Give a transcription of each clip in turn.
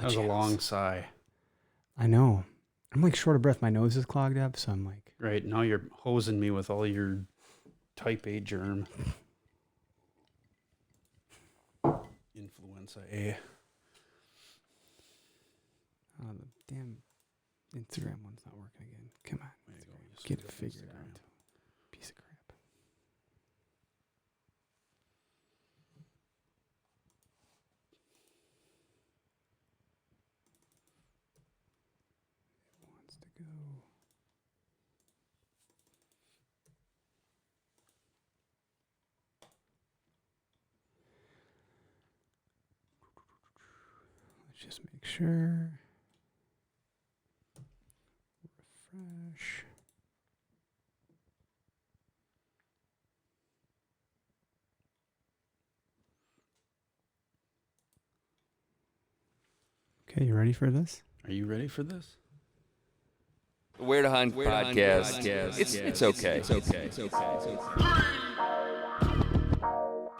was a long sigh. I know. I'm like short of breath. My nose is clogged up, so I'm like... Right, now you're hosing me with all your type A germ. Influenza A. Oh, the damn Instagram one's not working again. Come on. Get it figured out. Piece of crap. It wants to go. Let's just make sure. Refresh. Okay, you ready for this? Are you ready for this? Where to Hunt podcast. It's okay.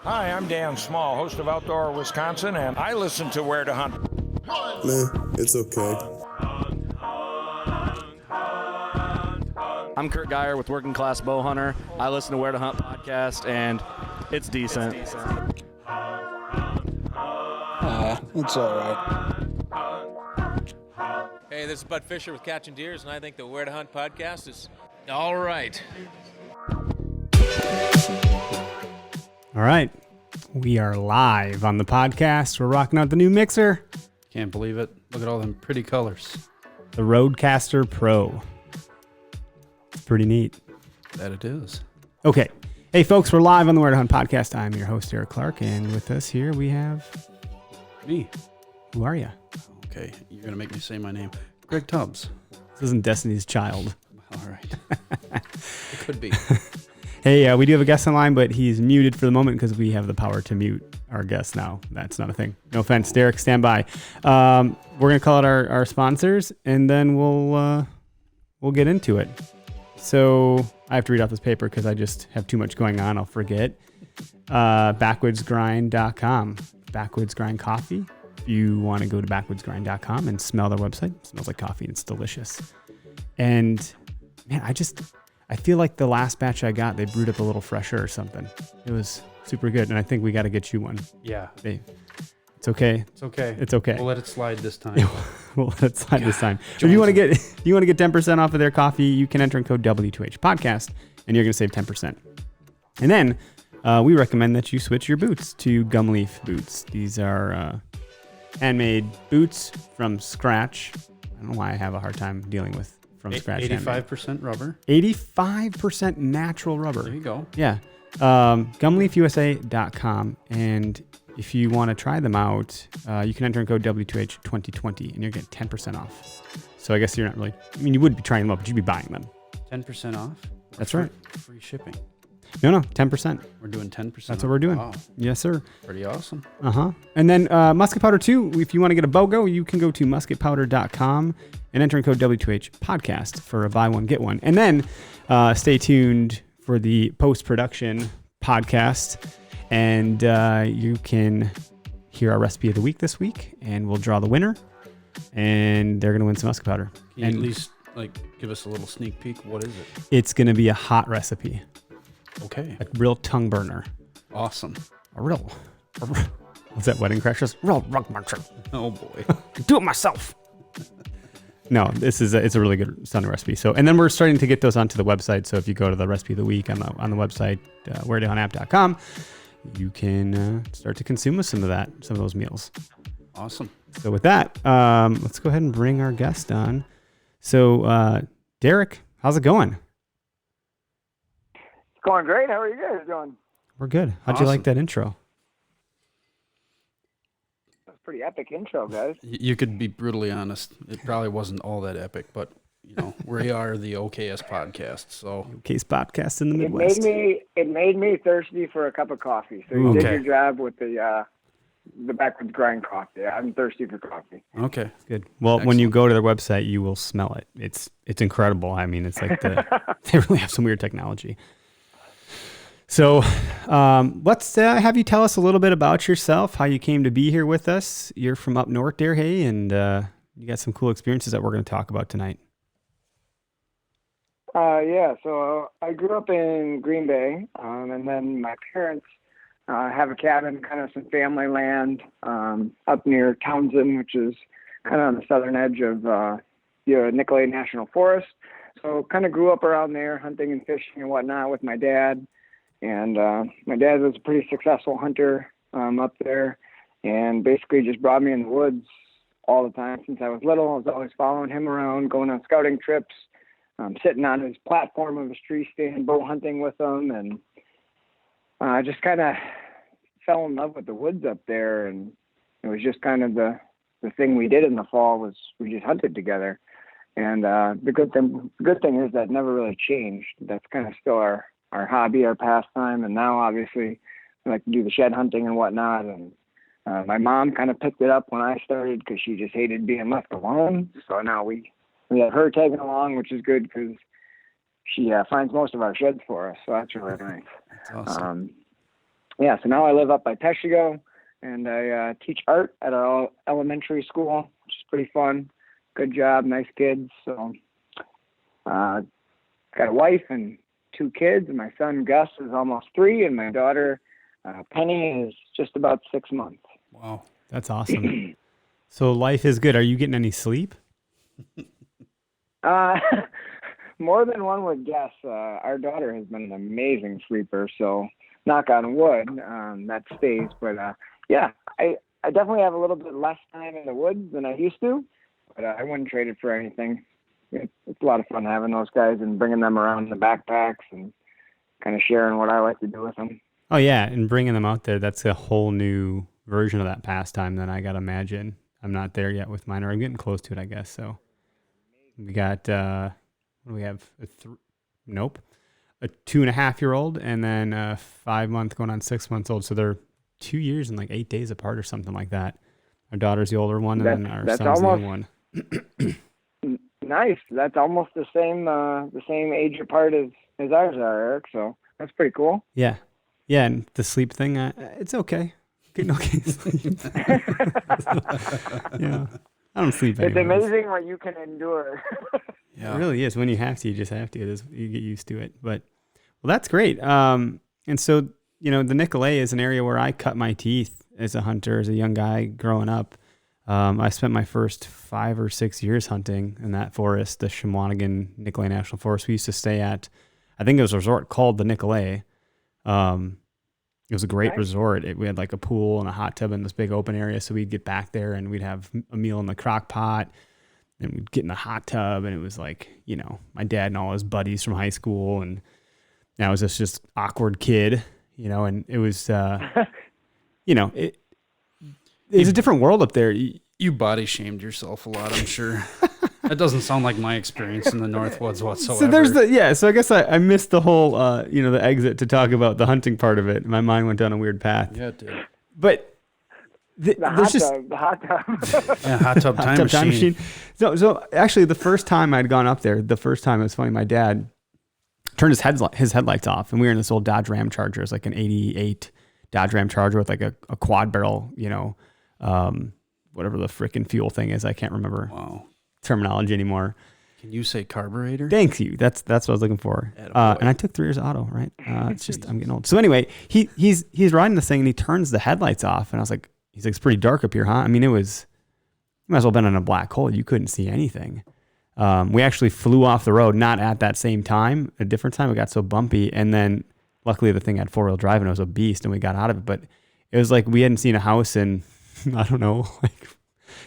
Hi, I'm Dan Small, host of Outdoor Wisconsin, and I listen to Where to Hunt. Nah, it's okay. I'm Kurt Geyer with Working Class Bow Hunter. I listen to Where to Hunt podcast, and it's decent. It's all right. Hey, this is Bud Fisher with Catching Deers, and I think the Where to Hunt podcast is all right. All right. We are live on the podcast. We're rocking out the new mixer, Can't believe it. Look at all them pretty colors. the Rodecaster Pro. It's pretty neat. That it is. Okay. Hey, folks, we're live on the Where to Hunt podcast. I'm your host, Eric Clark, and with us here we have... Me. Who are you? Okay, you're going to make me say my name. Greg Tubbs. This isn't Destiny's Child. All right. It could be. Hey, we do have a guest online, but he's muted for the moment because we have the power to mute our guests now. That's not a thing. No offense, Derek. Stand by. We're gonna call out our sponsors, and then we'll get into it. So I have to read off this paper because I just have too much going on. I'll forget. Backwoodsgrind.com. Backwoods Grind Coffee. If you want to go to backwoodsgrind.com and smell their website, it smells like coffee and it's delicious. And man, I feel like the last batch I got, they brewed up a little fresher or something. It was super good, and I think we got to get you one. Yeah. It's okay. It's okay. It's okay. We'll let it slide this time. We'll let it slide this time. If you want to get 10% off of their coffee, you can enter in code W2H podcast, and you're going to save 10%. And then we recommend that you switch your boots to Gumleaf boots. These are handmade boots from scratch. I don't know why I have a hard time dealing with from scratch. 85% rubber. 85% natural rubber. There you go. Yeah. Gumleafusa.com. And if you want to try them out, you can enter in code W2H2020 and you're getting 10% off. So I guess you're not really, you would be trying them out, but you'd be buying them. 10% off? That's right. Free shipping. No, 10%. We're doing 10%. That's what we're doing. Wow. Yes, sir. Pretty awesome. And then Musket Powder 2, if you want to get a BOGO, you can go to musketpowder.com and enter in code W2H podcast for a buy one, get one. And then stay tuned for the post-production podcast. And you can hear our recipe of the week this week, and we'll draw the winner. And they're going to win some Musket Powder. Can you at least give us a little sneak peek? What is it? It's going to be a hot recipe. Okay. A real tongue burner. Awesome. What's that, Wedding Crashers? Real rug muncher. Oh boy. Do it myself. No, it's a really good sounding recipe. So, and then we're starting to get those onto the website. So if you go to the recipe of the week on the website, wheredohunapp.com, you can start to consume some of those meals. Awesome. So with that, let's go ahead and bring our guest on. So, Derek, how's it going? Going great. How are you guys doing? We're good. How'd you like that intro? That's a pretty epic intro, guys. You could be brutally honest. It probably wasn't all that epic, but we are the OKS podcast. So OKS podcast in the Midwest. It made me thirsty for a cup of coffee. So you did your job with the Backwoods Grind coffee. I'm thirsty for coffee. Okay, good. Well, when you go to their website, you will smell it. It's incredible. I mean, it's like they really have some weird technology. So let's have you tell us a little bit about yourself, how you came to be here with us. You're from up north there, hey, and you got some cool experiences that we're going to talk about tonight. Yeah, so I grew up in Green Bay, and then my parents have a cabin, kind of some family land up near Townsend, which is kind of on the southern edge of Nicolet National Forest. So kind of grew up around there, hunting and fishing and whatnot with my dad. And my dad was a pretty successful hunter up there, and basically just brought me in the woods all the time since I was little. I was always following him around, going on scouting trips, sitting on his platform of his tree stand, bow hunting with him, and just kind of fell in love with the woods up there. And it was just kind of the thing we did in the fall was we just hunted together. And the good thing is that never really changed. That's kind of still our hobby, our pastime. And now obviously we like to do the shed hunting and whatnot. And my mom kind of picked it up when I started because she just hated being left alone. So now we have her tagging along, which is good because she finds most of our sheds for us. So that's really nice. That's awesome. Yeah, so now I live up by Teshigo, and I teach art at an elementary school, which is pretty fun. Good job, nice kids. So got a wife and 2 kids, and my son Gus is almost 3, and my daughter Penny is just about 6 months. Wow. That's awesome. So life is good. Are you getting any sleep? More than one would guess. Our daughter has been an amazing sleeper, so knock on wood, that stays. But yeah, I definitely have a little bit less time in the woods than I used to, but I wouldn't trade it for anything. It's a lot of fun having those guys and bringing them around in the backpacks and kind of sharing what I like to do with them. Oh, yeah, and bringing them out there, that's a whole new version of that pastime that I got to imagine. I'm not there yet with mine, or I'm getting close to it, I guess. So we got, what do we have? A 2.5-year-old and then a 5-month going on 6 months old. So they're 2 years and like 8 days apart or something like that. Our daughter's the older one, and then our son's the young one. Nice. That's almost the same age apart as ours are, Eric. So that's pretty cool. Yeah. Yeah, and the sleep thing, it's okay. Getting okay sleep. Yeah. I don't sleep anymore. It's amazing what you can endure. Yeah. It really is. When you have to, you just have to. You get used to it. But, well, that's great. And so, the Nicolet is an area where I cut my teeth as a hunter, as a young guy growing up. I spent my first 5 or 6 years hunting in that forest, the Shawnigan Nicolet National Forest. We used to stay at, I think it was a resort called the Nicolet. It was a great resort. We had like a pool and a hot tub in this big open area. So we'd get back there and we'd have a meal in the crock pot and we'd get in the hot tub. And it was like, my dad and all his buddies from high school. And I was just awkward kid, and it was, it was a different world up there. You body shamed yourself a lot, I'm sure. That doesn't sound like my experience in the Northwoods whatsoever. So there's so I guess I missed the whole, the exit to talk about the hunting part of it. My mind went down a weird path. Yeah, it did. But the hot tub. Yeah, hot tub time machine. So actually the first time I'd gone up there, it was funny. My dad turned his headlights off, and we were in this old Dodge Ram Charger. It's like an 88 Dodge Ram Charger with like a quad barrel, whatever the frickin' fuel thing is. I can't remember terminology anymore. Can you say carburetor? Thank you. That's what I was looking for. And I took 3 years of auto, right? It's just, I'm getting old. So anyway, he's riding this thing and he turns the headlights off. And I was like, it's pretty dark up here, huh? I mean, you might as well have been in a black hole. You couldn't see anything. We actually flew off the road, not at that same time, a different time. It got so bumpy. And then luckily the thing had 4-wheel drive and it was a beast and we got out of it. But it was like we hadn't seen a house in, I don't know, like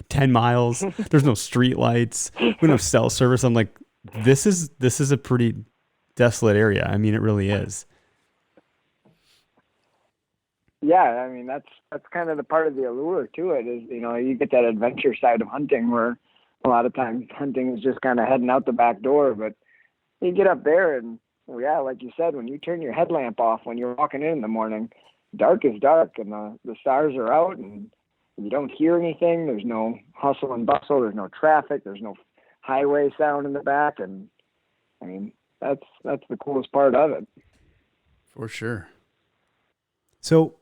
10 miles. There's no street lights. We don't have cell service. I'm like, this is a pretty desolate area. I mean, it really is. Yeah, I mean, that's kind of the part of the allure to it is, you get that adventure side of hunting where a lot of times hunting is just kind of heading out the back door, but you get up there and, like you said, when you turn your headlamp off when you're walking in the morning, dark is dark and the stars are out and you don't hear anything. There's no hustle and bustle. There's no traffic. There's no highway sound in the back. And I mean, that's the coolest part of it. For sure. So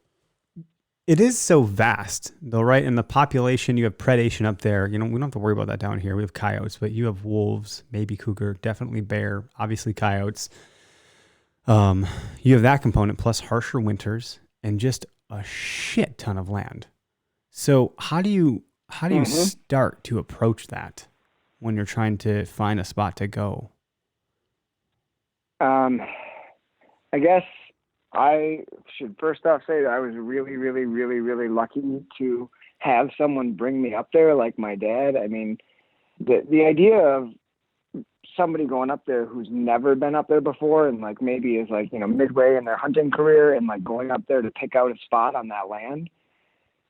it is so vast, though, right? And the population, you have predation up there. We don't have to worry about that down here. We have coyotes, but you have wolves, maybe cougar, definitely bear, obviously coyotes. You have that component plus harsher winters and just a shit ton of land. So how do you start to approach that when you're trying to find a spot to go? I guess I should first off say that I was really, really, really, really lucky to have someone bring me up there, like my dad. I mean, the idea of somebody going up there who's never been up there before and like maybe is like, midway in their hunting career and like going up there to pick out a spot on that land,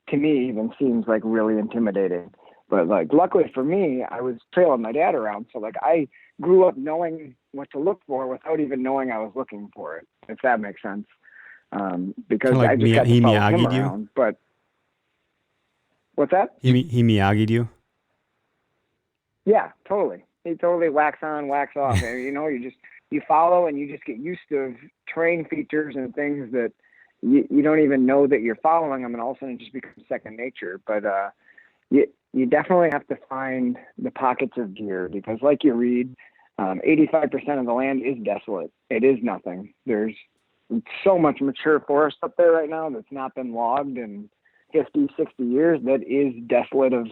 to me even seems like really intimidating. But like, luckily for me, I was trailing my dad around. So like I grew up knowing what to look for without even knowing I was looking for it, if that makes sense. Because like I just got to follow him Miyagi'd you? around. But what's that? He Miyagi'd you? Yeah, totally. He totally wax on, wax off. And, you follow and you just get used to terrain features and things that you don't even know that you're following them, and all of a sudden it just becomes second nature. But you definitely have to find the pockets of deer because, like you read, 85% of the land is desolate. It is nothing. There's so much mature forest up there right now that's not been logged in 50, 60 years that is desolate of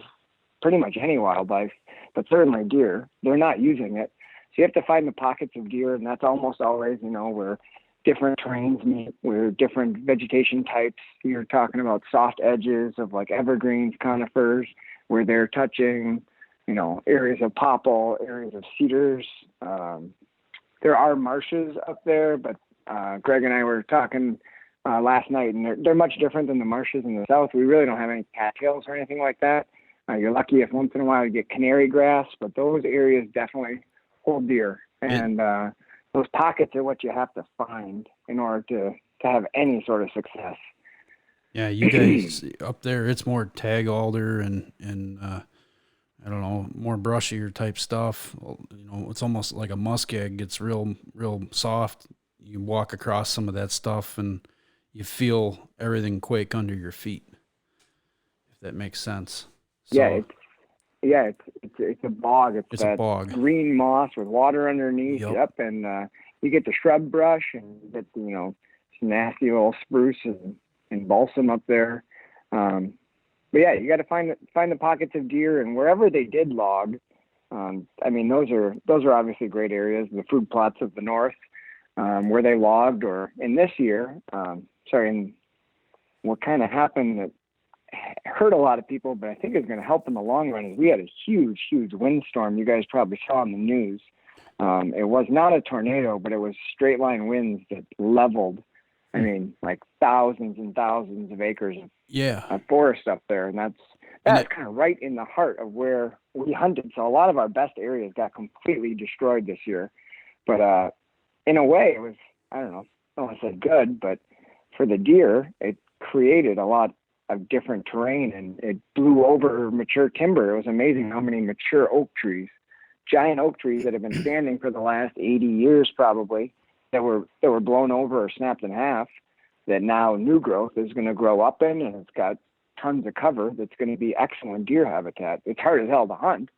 pretty much any wildlife, but certainly deer. They're not using it. So you have to find the pockets of deer, and that's almost always, where different terrains meet, where different vegetation types. You're talking about soft edges of like evergreens, conifers, where they're touching, areas of popple, areas of cedars. There are marshes up there, but Greg and I were talking last night, and they're much different than the marshes in the south. We really don't have any cattails or anything like that. You're lucky if once in a while you get canary grass, but those areas definitely hold deer. And those pockets are what you have to find in order to have any sort of success. Yeah, you guys up there, it's more tag alder and I don't know, more brushier type stuff. It's almost like a muskeg. It's real soft. You walk across some of that stuff and you feel everything quake under your feet, if that makes sense. So, it's a bog. It's a bog. Green moss with water underneath. Yep. And you get the shrub brush and you get some nasty little spruce and balsam up there. But yeah, you got to find the pockets of deer, and wherever they did log. Those are obviously great areas. The food plots of the north, where they logged, or in this year, what kind of happened that hurt a lot of people, but I think it's going to help in the long run, is we had a huge, huge windstorm. You guys probably saw in the news. It was not a tornado, but it was straight line winds that leveled, like thousands and thousands of acres of forest up there. And that's kind of right in the heart of where we hunted. So a lot of our best areas got completely destroyed this year. But in a way, it was, I don't want to say good, but for the deer, it created a lot of different terrain, and it blew over mature timber. It was amazing how many mature oak trees, giant oak trees that have been standing for the last 80 years probably, that were blown over or snapped in half, that now new growth is going to grow up in, and it's got tons of cover that's going to be excellent deer habitat. It's hard as hell to hunt.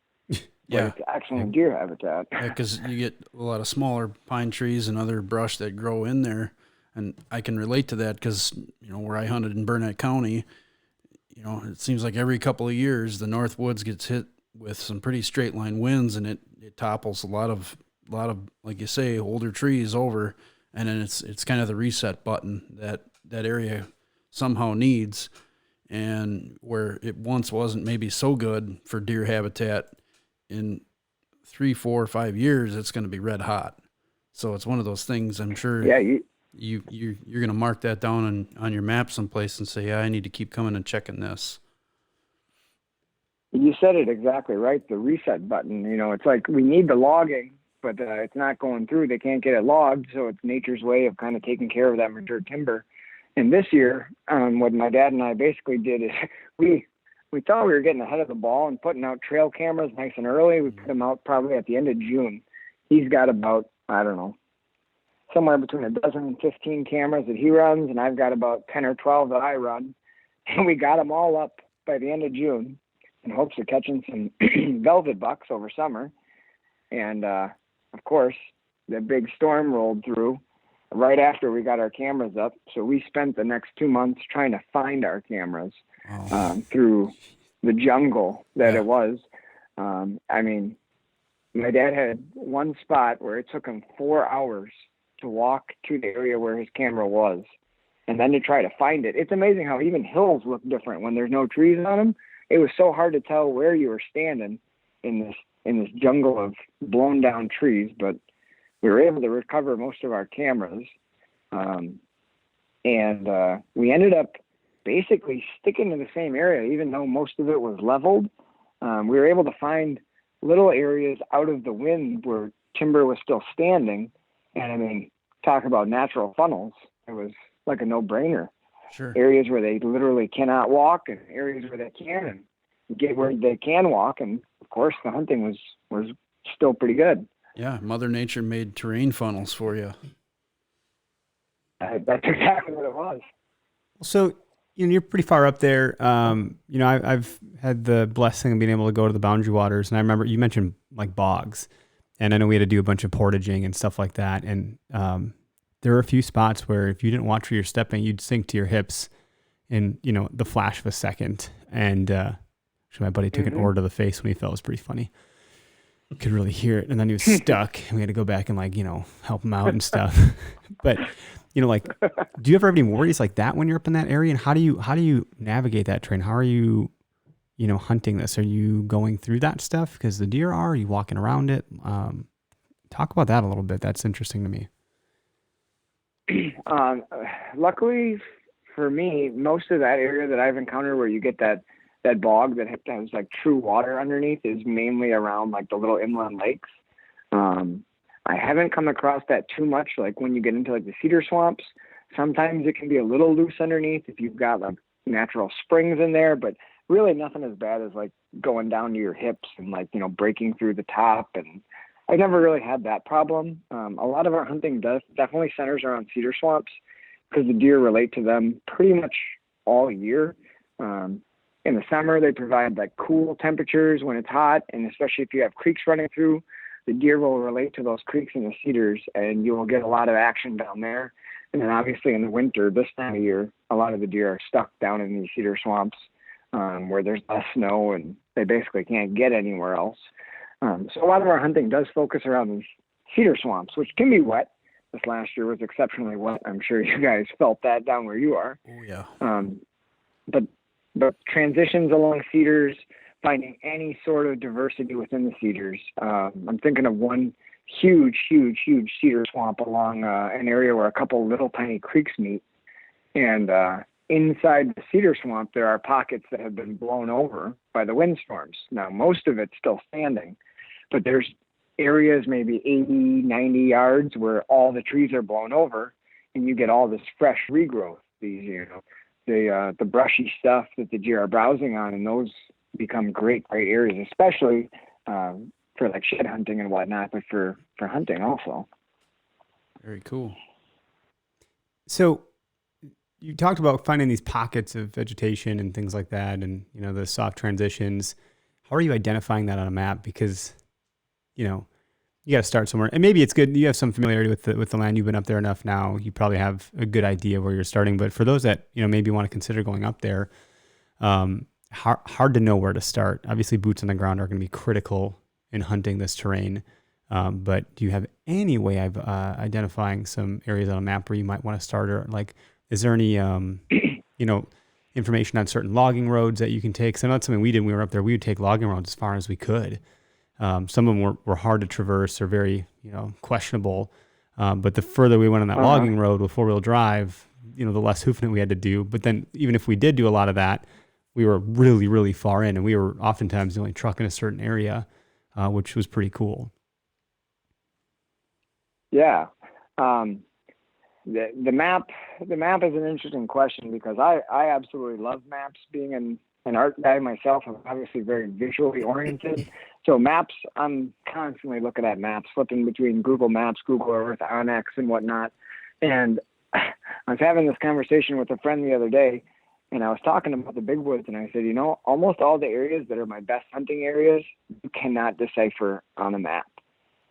Yeah, it's excellent deer habitat. Yeah, because you get a lot of smaller pine trees and other brush that grow in there. And I can relate to that because, where I hunted in Burnett County, it seems like every couple of years the North Woods gets hit with some pretty straight line winds, and it topples a lot of, like you say, older trees over. And then it's kind of the reset button that area somehow needs. And where it once wasn't maybe so good for deer habitat, in 3, 4, 5 years, it's going to be red hot. So it's one of those things, I'm sure. Yeah. You're going to mark that down on your map someplace and say, yeah, I need to keep coming and checking this. You said it exactly right. The reset button, it's like we need the logging, but it's not going through. They can't get it logged. So it's nature's way of kind of taking care of that mature timber. And this year, what my dad and I basically did is we thought we were getting ahead of the ball and putting out trail cameras nice and early. We put them out probably at the end of June. He's got about, somewhere between a dozen and 15 cameras that he runs, and I've got about 10 or 12 that I run. And we got them all up by the end of June in hopes of catching some velvet bucks over summer. And of course, the big storm rolled through right after we got our cameras up. So we spent the next 2 months trying to find our cameras through the jungle that it was. I mean, my dad had one spot where it took him 4 hours to walk to the area where his camera was and then to try to find it. It's amazing how even hills look different when there's no trees on them. It was so hard to tell where you were standing in this jungle of blown down trees, but we were able to recover most of our cameras. And we ended up basically sticking to the same area, even though most of it was leveled. We were able to find little areas out of the wind where timber was still standing. And I mean, talk about natural funnels. It was like a no-brainer. Sure. Areas where they literally cannot walk and areas where they can, and get where they can walk. And of course, the hunting was still pretty good. Yeah, Mother Nature made terrain funnels for you. That's exactly what it was. So, you're pretty far up there. I've had the blessing of being able to go to the Boundary Waters, and I remember you mentioned like bogs, and I know we had to do a bunch of portaging and stuff like that. And there were a few spots where if you didn't watch where you're stepping, you'd sink to your hips in, the flash of a second. And actually, my buddy took an oar to the face when he fell. It was pretty funny. You could really hear it. And then he was stuck, and we had to go back and help him out and stuff. But do you ever have any worries like that when you're up in that area? And how do you navigate that terrain? How are you, hunting this? Are you going through that stuff because the deer are? Are you walking around it? Talk about that a little bit. That's interesting to me. Luckily for me, most of that area that I've encountered where you get that bog that has like true water underneath is mainly around like the little inland lakes. I haven't come across that too much. Like when you get into like the cedar swamps, sometimes it can be a little loose underneath if you've got like natural springs in there, but really nothing as bad as like going down to your hips and breaking through the top. And I never really had that problem. A lot of our hunting definitely centers around cedar swamps because the deer relate to them pretty much all year. In the summer, they provide like cool temperatures when it's hot, and especially if you have creeks running through, the deer will relate to those creeks and the cedars, and you will get a lot of action down there. And then obviously in the winter, this time of year, a lot of the deer are stuck down in these cedar swamps where there's less snow and they basically can't get anywhere else. So a lot of our hunting does focus around these cedar swamps, which can be wet. This last year was exceptionally wet. I'm sure you guys felt that down where you are. Oh, yeah. But transitions along cedars, finding any sort of diversity within the cedars. I'm thinking of one huge cedar swamp along an area where a couple little tiny creeks meet. And inside the cedar swamp, there are pockets that have been blown over by the windstorms. Now, most of it's still standing, but there's areas maybe 80, 90 yards where all the trees are blown over and you get all this fresh regrowth, the brushy stuff that the deer are browsing on, and those become great areas, especially for like shed hunting and whatnot, but for hunting also. Very cool. So you talked about finding these pockets of vegetation and things like that, and the soft transitions. How are you identifying that on a map? Because you got to start somewhere, and maybe it's good you have some familiarity with the land. You've been up there enough now. You probably have a good idea where you're starting. But for those that maybe want to consider going up there, hard to know where to start. Obviously, boots on the ground are going to be critical in hunting this terrain. But do you have any way of identifying some areas on a map where you might want to start, or is there any information on certain logging roads that you can take? So that's something we did when we were up there. We would take logging roads as far as we could. Some of them were hard to traverse or very, questionable. But the further we went on that logging road with 4-wheel drive, the less hoofing we had to do. But then even if we did do a lot of that, we were really, really far in, and we were oftentimes the only truck in a certain area, which was pretty cool. Yeah. the map is an interesting question because I absolutely love maps. Being an art guy myself, I'm obviously very visually oriented. So maps, I'm constantly looking at maps, flipping between Google Maps, Google Earth, Onyx, and whatnot. And I was having this conversation with a friend the other day, and I was talking about the big woods, and I said, almost all the areas that are my best hunting areas, you cannot decipher on a map.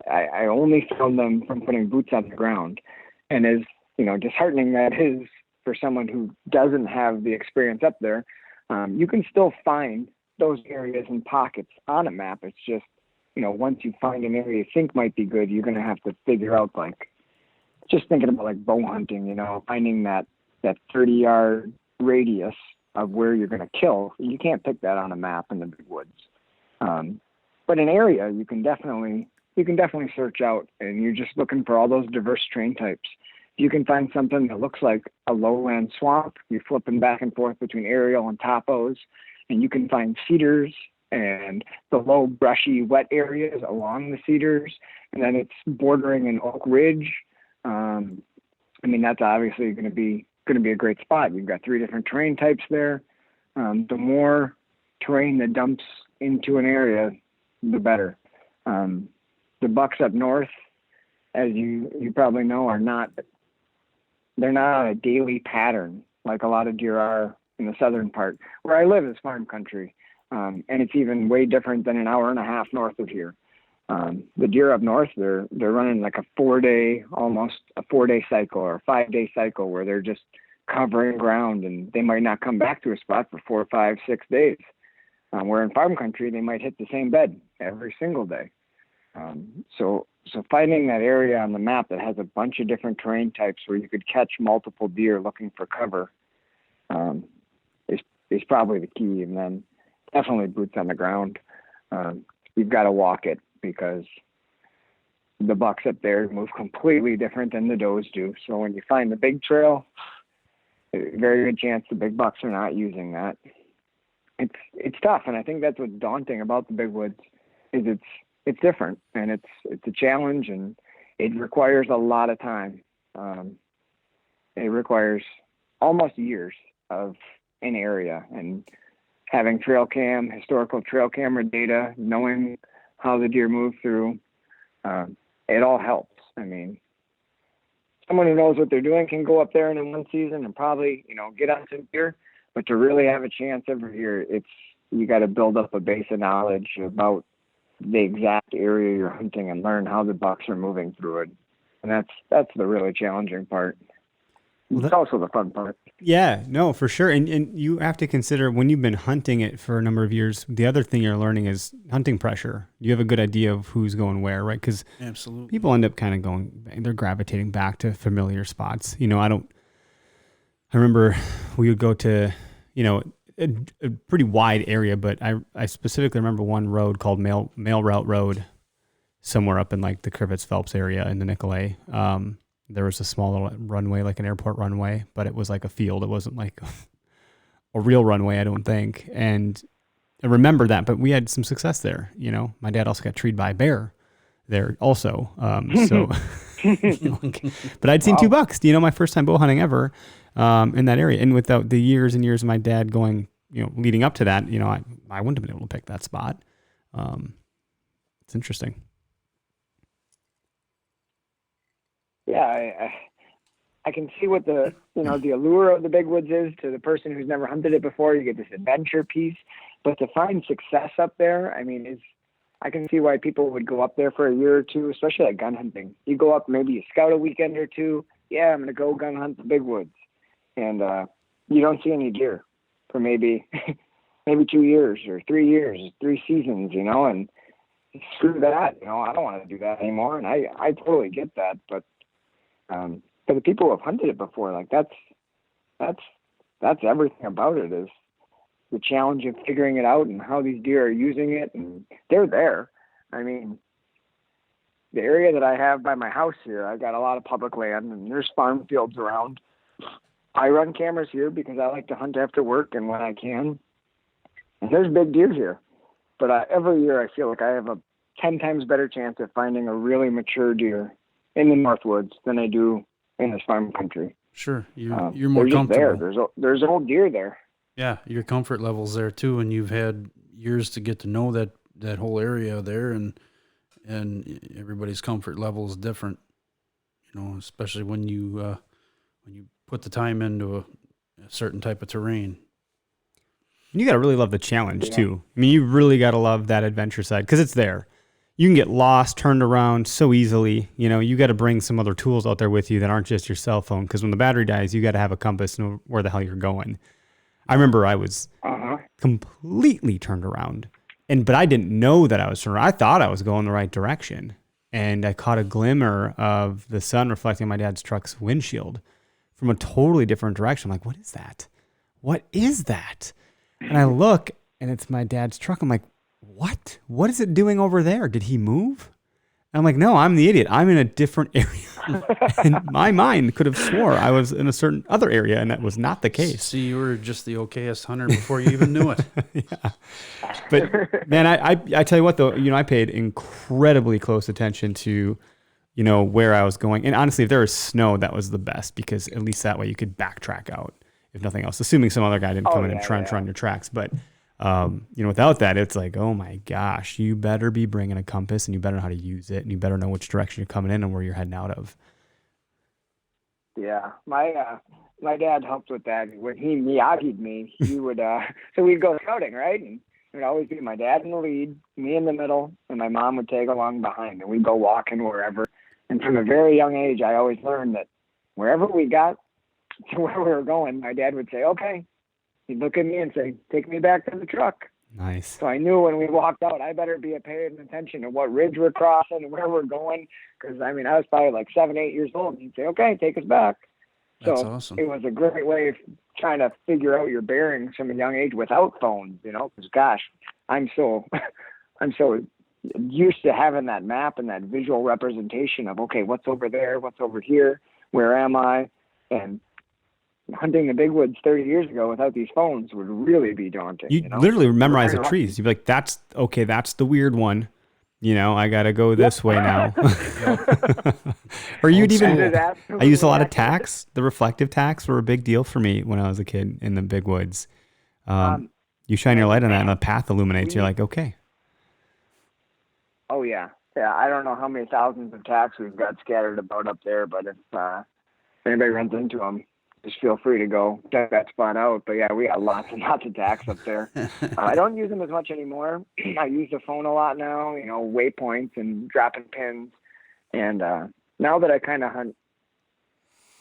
I only found them from putting boots on the ground. And as, disheartening that is for someone who doesn't have the experience up there, you can still find those areas and pockets on a map. It's just, once you find an area you think might be good, you're going to have to figure out, just thinking about bow hunting, finding that 30-yard radius of where you're going to kill. You can't pick that on a map in the big woods. But an area you can definitely search out, and you're just looking for all those diverse terrain types. You can find something that looks like a lowland swamp. You're flipping back and forth between aerial and topos, and you can find cedars and the low, brushy, wet areas along the cedars, and then it's bordering an oak ridge. That's obviously going to be a great spot. You've got 3 different terrain types there. The more terrain that dumps into an area, the better. The bucks up north, as you probably know, they're not on a daily pattern like a lot of deer are in the southern part. Where I live is farm country, and it's even way different than an hour and a half north of here. The deer up north, they're running like almost a 4-day cycle or a 5-day cycle where they're just covering ground, and they might not come back to a spot for 4, 5, 6 days. Where in farm country, they might hit the same bed every single day. So finding that area on the map that has a bunch of different terrain types where you could catch multiple deer looking for cover is probably the key. And then definitely boots on the ground. You've got to walk it because the bucks up there move completely different than the does do. So when you find the big trail, a very good chance the big bucks are not using that. It's tough, and I think that's what's daunting about the big woods is it's different, and it's a challenge, and it requires a lot of time. It requires almost years of an area, and having historical trail camera data, knowing how the deer move through, it all helps. Someone who knows what they're doing can go up there in one season and probably, get on some deer, but to really have a chance every year, you got to build up a base of knowledge about the exact area you're hunting and learn how the bucks are moving through it. And that's the really challenging part. It's also the fun part. Yeah, no, for sure. And you have to consider when you've been hunting it for a number of years, the other thing you're learning is hunting pressure. You have a good idea of who's going where, right? Because absolutely, people end up kind of they're gravitating back to familiar spots. I remember we would go to, a pretty wide area, but I specifically remember one road called Mail Route Road somewhere up in like the Crivets Phelps area in the Nicolay. There was a small little runway, like an airport runway, but it was like a field. It wasn't like a real runway, I don't think. And I remember that, but we had some success there. My dad also got treed by a bear there also. But I'd seen 2 bucks, my first time bow hunting ever. In that area. And without the years and years of my dad going, leading up to that, I wouldn't have been able to pick that spot. It's interesting. Yeah, I can see what the allure of the big woods is to the person who's never hunted it before. You get this adventure piece, but to find success up there, I can see why people would go up there for a year or two, especially like gun hunting. You go up, maybe you scout a weekend or two. Yeah, I'm going to go gun hunt the big woods. And you don't see any deer for maybe 2 years or 3 years, 3 seasons, and screw that. I don't want to do that anymore. And I totally get that. But for the people who have hunted it before, like that's everything about it is the challenge of figuring it out and how these deer are using it. And they're there. The area that I have by my house here, I've got a lot of public land and there's farm fields around. I run cameras here because I like to hunt after work and when I can. And there's big deer here. But every year I feel like I have a 10 times better chance of finding a really mature deer in the Northwoods than I do in this farm country. Sure, you're more they're just there. comfortable. There's old deer there. Yeah, your comfort level's there too, and you've had years to get to know that whole area there, and everybody's comfort level is different. You know, especially when you put the time into a certain type of terrain. You got to really love the challenge too. I mean, you really got to love that adventure side because it's there. You can get lost, turned around so easily. You know, you got to bring some other tools out there with you that aren't just your cell phone. Because when the battery dies, you got to have a compass to know where the hell you're going. I remember I was completely turned around, but I didn't know that I was turned around. I thought I was going the right direction, and I caught a glimmer of the sun reflecting my dad's truck's windshield from a totally different direction. I'm like, what is that? What is that? And I look, and it's my dad's truck. I'm like, what? What is it doing over there? Did he move? And I'm like, no, I'm the idiot. I'm in a different area. And my mind could have swore I was in a certain other area, and that was not the case. See, you were just the okayest hunter before you even knew it. Yeah. But, man, I tell you what, though, you know, I paid incredibly close attention to, you know, where I was going. And honestly, if there was snow, that was the best because at least that way you could backtrack out, if nothing else, assuming some other guy didn't come in and try and run your tracks. But, you know, without that, it's like, oh my gosh, you better be bringing a compass and you better know how to use it and you better know which direction you're coming in and where you're heading out of. Yeah, my dad helped with that. When he Miyagi'd me, he would so we'd go scouting, right? And it would always be my dad in the lead, me in the middle, and my mom would tag along behind, and we'd go walking wherever. And from a very young age, I always learned that wherever we got to where we were going, my dad would say, okay. He'd look at me and say, take me back to the truck. Nice. So I knew when we walked out, I better be paying attention to what ridge we're crossing and where we're going. Because, I mean, I was probably like 7, 8 years old. And he'd say, okay, take us back. That's so awesome. It was a great way of trying to figure out your bearings from a young age without phones, you know, because, gosh, I'm so used to having that map and that visual representation of, okay, what's over there, what's over here, where am I? And hunting the big woods 30 years ago without these phones would really be daunting. You know? literally memorize the trees. You'd be like, that's the weird one. You know, I got to go this way now. Or you'd even, I used a lot of tacks. The reflective tacks were a big deal for me when I was a kid in the big woods. You shine your light on that and the path illuminates. You're like, okay. Oh, yeah. Yeah, I don't know how many thousands of tacks we've got scattered about up there, but if anybody runs into them, just feel free to go check that spot out. But yeah, we got lots and lots of tacks up there. I don't use them as much anymore. I use the phone a lot now, you know, waypoints and dropping pins. And now that I kind of hunt,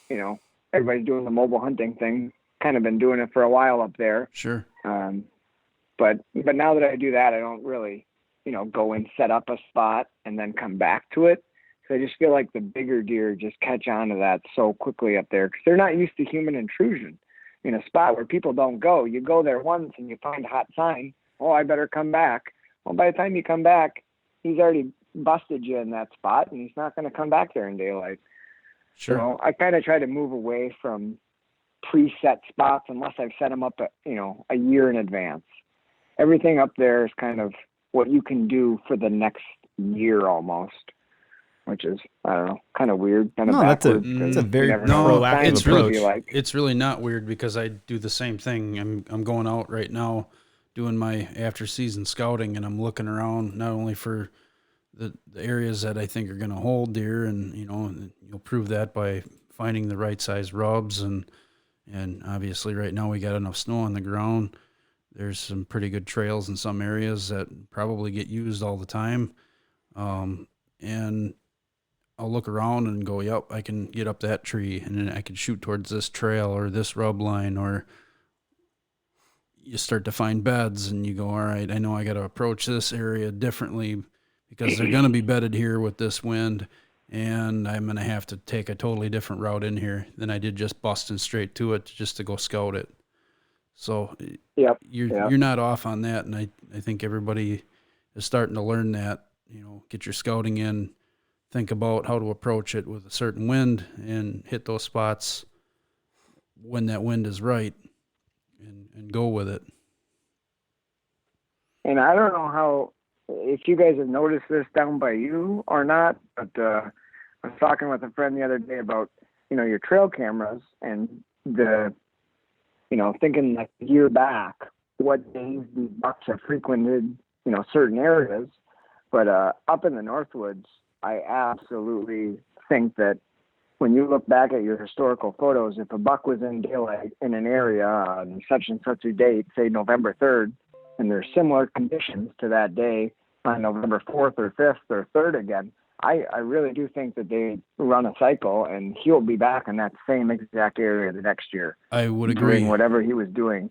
you know, everybody's doing the mobile hunting thing, kind of been doing it for a while up there. Sure. But now that I do that, I don't really, you know, go and set up a spot and then come back to it. So I just feel like the bigger deer just catch on to that so quickly up there because they're not used to human intrusion in a spot where people don't go. You go there once and you find a hot sign. Oh, I better come back. Well, by the time you come back, he's already busted you in that spot and he's not going to come back there in daylight. Sure. So I kind of try to move away from preset spots unless I've set them up, you know, a year in advance. Everything up there is kind of what you can do for the next year almost. Which is, I don't know, kind of weird. Kind of that's a very proactive approach. It's really not weird because I do the same thing. I'm going out right now doing my after season scouting and I'm looking around not only for the areas that I think are going to hold deer and, you know, you'll prove that by finding the right size rubs and obviously right now we got enough snow on the ground. There's some pretty good trails in some areas that probably get used all the time. And I'll look around and go, yep, I can get up that tree and then I can shoot towards this trail or this rub line, or you start to find beds and you go, all right, I know I got to approach this area differently because they're going to be bedded here with this wind and I'm going to have to take a totally different route in here than I did just busting straight to it just to go scout it. So you're not off on that. And I think everybody is starting to learn that, you know, get your scouting in, think about how to approach it with a certain wind and hit those spots when that wind is right and go with it. And I don't know if you guys have noticed this down by you or not, but I was talking with a friend the other day about your trail cameras and thinking like a year back, what days these bucks have frequented, certain areas. But up in the Northwoods, I absolutely think that when you look back at your historical photos, if a buck was in daylight in an area on such and such a date, say November 3rd, and there's similar conditions to that day on November 4th or 5th or 3rd again, I really do think that they run a cycle, and he'll be back in that same exact area the next year. I would agree. Doing whatever he was doing.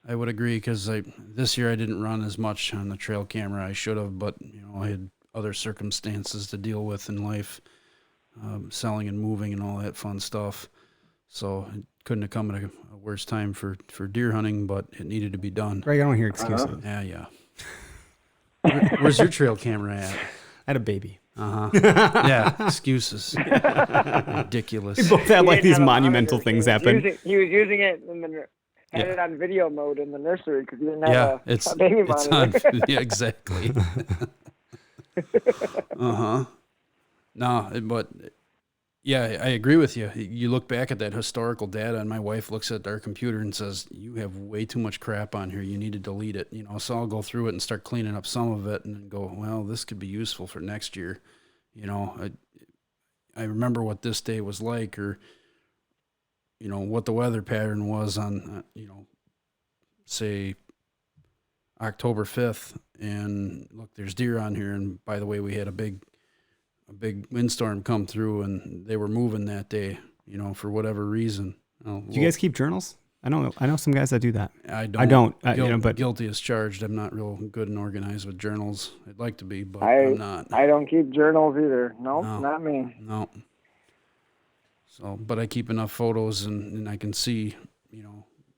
I would agree because this year I didn't run as much on the trail camera. I should have, but I had other circumstances to deal with in life, selling and moving and all that fun stuff. So it couldn't have come at a worse time for deer hunting, but it needed to be done. Greg, I don't hear excuses. Yeah. Where's your trail camera at? I had a baby. Yeah, excuses. Ridiculous. We both had like these monumental things happen. He was using it had it on video mode in the nursery because he didn't have a baby monitor. Yeah, exactly. No, but yeah, I agree with you. You look back at that historical data, and my wife looks at our computer and says, "You have way too much crap on here. You need to delete it." So I'll go through it and start cleaning up some of it, and then go, "Well, this could be useful for next year." I remember what this day was like, or what the weather pattern was on, say October 5th, and look, there's deer on here, and by the way, we had a big windstorm come through, and they were moving that day, for whatever reason. Do you guys keep journals? I know some guys that do that. I don't. But guilty as charged. I'm not real good and organized with journals. I'd like to be, but I'm not. I don't keep journals either. No, not me. No. So, but I keep enough photos, and I can see,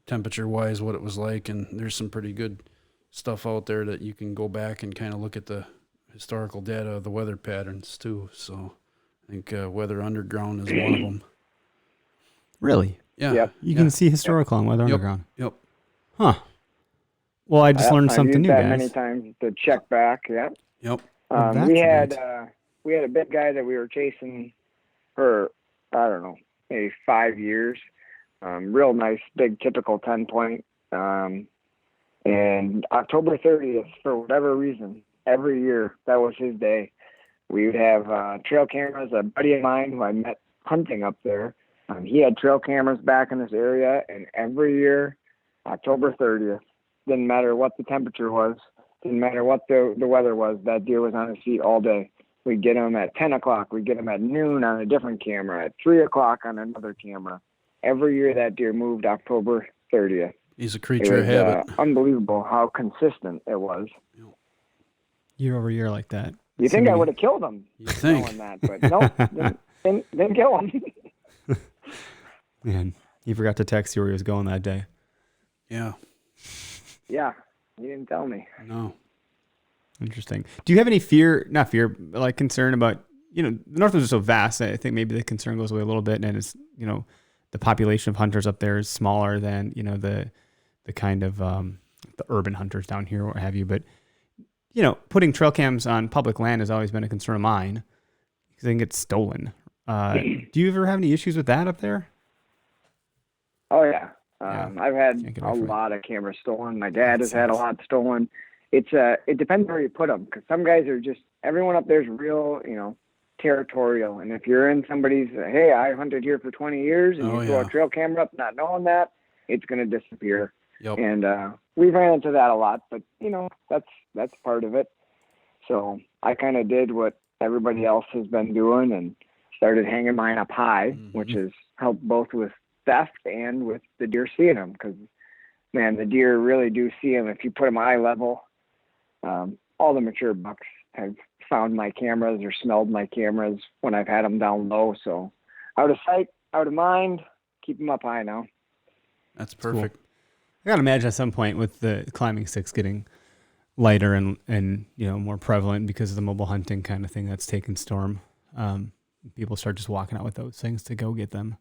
temperature-wise what it was like, and there's some pretty good stuff out there that you can go back and kind of look at the historical data of the weather patterns too. So I think Weather Underground is one of them. Really? Yeah. Yep. You can see historical on Weather Underground. Yep. Huh. Well, I just learned something new, I've guys. used that many times to check back. Yeah. Yep. Well, we had a big guy that we were chasing for, I don't know, maybe 5 years. Real nice, big, typical 10-point. And October 30th, for whatever reason, every year, that was his day. We would have trail cameras. A buddy of mine who I met hunting up there, he had trail cameras back in this area, and every year, October 30th, didn't matter what the temperature was, didn't matter what the weather was, that deer was on his feet all day. We'd get him at 10 o'clock. We'd get him at noon on a different camera, at 3 o'clock on another camera. Every year that deer moved October 30th. He's a creature of habit. Unbelievable how consistent it was. Year over year like that. You think I would have killed him? You think? Knowing that, but no, didn't kill him. Man, he forgot to text you where he was going that day. Yeah. Yeah, he didn't tell me. No. Interesting. Do you have any like concern about, the Northwoods are so vast, I think maybe the concern goes away a little bit, and it's, the population of hunters up there is smaller than, the kind of the urban hunters down here, or what have you. But, putting trail cams on public land has always been a concern of mine because they can get stolen. Do you ever have any issues with that up there? Oh, yeah. I've had a lot of cameras stolen. My dad has had a lot stolen. It depends where you put them, because some guys are everyone up there is real, territorial. And if you're in somebody's, hey, I hunted here for 20 years, and you throw a trail camera up not knowing that, it's going to disappear. Yep. And we've ran into that a lot, but, that's part of it. So I kind of did what everybody else has been doing and started hanging mine up high, which has helped both with theft and with the deer seeing them, because, man, the deer really do see them if you put them eye level. All the mature bucks have found my cameras or smelled my cameras when I've had them down low. So out of sight, out of mind, keep them up high now. That's perfect. Cool. I gotta imagine at some point with the climbing sticks getting lighter and more prevalent because of the mobile hunting kind of thing that's taken storm, people start just walking out with those things to go get them.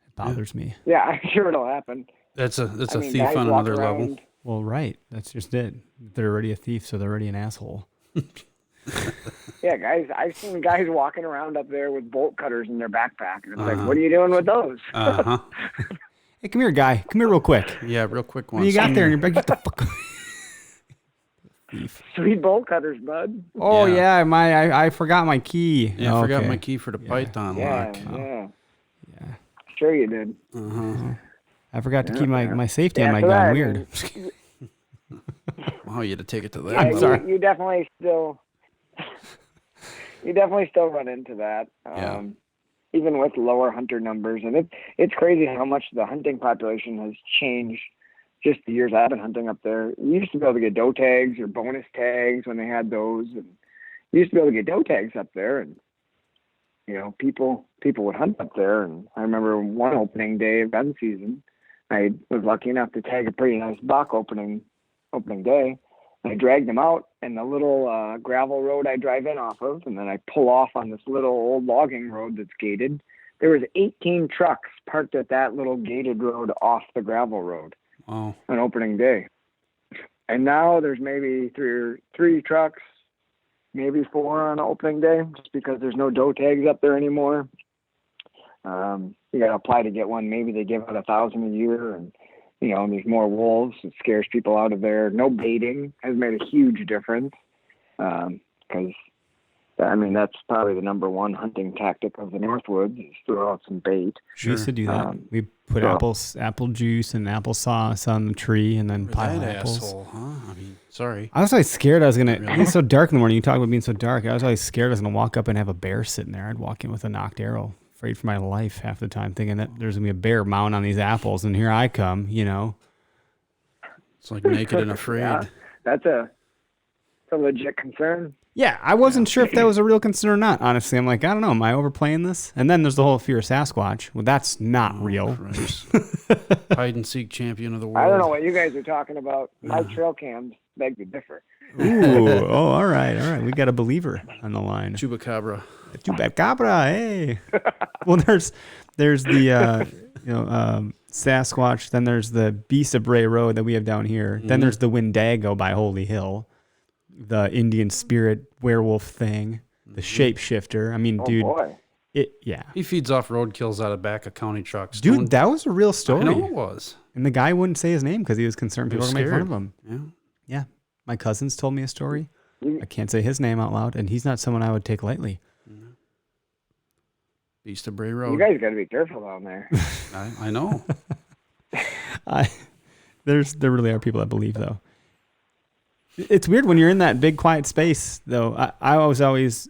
It bothers me. Yeah, I'm sure it'll happen. That's a thief on another level. Well, right. That's just it. They're already a thief, so they're already an asshole. Yeah, guys, I've seen guys walking around up there with bolt cutters in their backpack, and it's like, what are you doing with those? Uh-huh. Hey, come here, guy. Come here real quick. Yeah, real quick one. What you got there in your bag? Get the fuck. Thief. Sweet bolt cutters, bud. Oh Yeah. yeah, I forgot my key. Yeah, I forgot Okay. my key for the Python Yeah, lock. yeah. Yeah. Sure you did. Uh-huh. I forgot to keep Yeah. my safety Yeah, on my so gun. that- Weird. Wow, you had to take it to that. Yeah, I'm sorry. You definitely still run into that. Yeah. Even with lower hunter numbers, and it's crazy how much the hunting population has changed. Just the years I've been hunting up there, you used to be able to get doe tags or bonus tags when they had those, and you used to be able to get doe tags up there, and people would hunt up there. And I remember one opening day of gun season, I was lucky enough to tag a pretty nice buck opening day. I dragged him out, and the little gravel road I drive in off of, and then I pull off on this little old logging road that's gated. There was 18 trucks parked at that little gated road off the gravel road Wow. on opening day. And now there's maybe three trucks, maybe 4 on opening day, just because there's no doe tags up there anymore. You got to apply to get one. Maybe they give out 1,000 a year, and there's more wolves. It scares people out of there. No baiting has made a huge difference, because that's probably the number one hunting tactic of the Northwoods is throw out some bait. We used to do that. We put apple juice and applesauce on the tree and then pile That apples. asshole, huh? I mean, sorry. I was always scared I was gonna. Really? It's so dark in the morning. You talk about being so dark. I was always scared I was gonna walk up and have a bear sitting there. I'd walk in with a knocked arrow, afraid for my life half the time, thinking that there's gonna be a bear mounting on these apples, and here I come. It's like naked and afraid. Yeah, that's a legit concern. Yeah, I wasn't sure if that was a real concern or not. Honestly, I'm like, I don't know. Am I overplaying this? And then there's the whole fear of Sasquatch. Well, that's not real. Christ. Hide and seek champion of the world. I don't know what you guys are talking about. My trail cams beg to differ. Ooh, oh, all right. We got a believer on the line. Chupacabra. Chupacabra, hey. Well, there's the Sasquatch. Then there's the Beast of Bray Road that we have down here. Then there's the Wendigo by Holy Hill, the Indian spirit werewolf thing, the shapeshifter. I mean, Oh dude, boy. He feeds off roadkills out of back of county trucks. Dude, that was a real I story. know it was. And the guy wouldn't say his name because he was concerned people were going to make fun of him. Yeah. Yeah. My cousins told me a story. I can't say his name out loud, and he's not someone I would take lightly. Beast of Bray Road. You guys got to be careful down there. I know. There really are people that believe, though. It's weird when you're in that big quiet space, though. I was always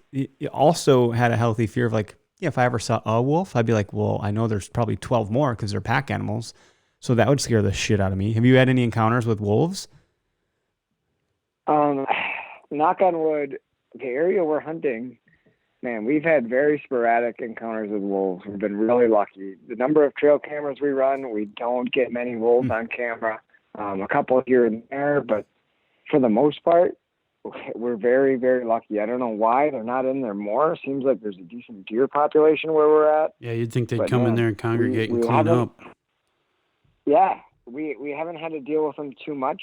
also had a healthy fear of if I ever saw a wolf, I'd be like, well, I know there's probably 12 more because they're pack animals. So that would scare the shit out of me. Have you had any encounters with wolves? Knock on wood, the area we're hunting, man, we've had very sporadic encounters with wolves. We've been really lucky. The number of trail cameras we run, we don't get many wolves on camera. A couple here and there, but for the most part, we're very, very lucky. I don't know why they're not in there more. Seems like there's a decent deer population where we're at. Yeah, you'd think they'd But come in man, there and congregate we and clean haven't- up. Yeah, we haven't had to deal with them too much.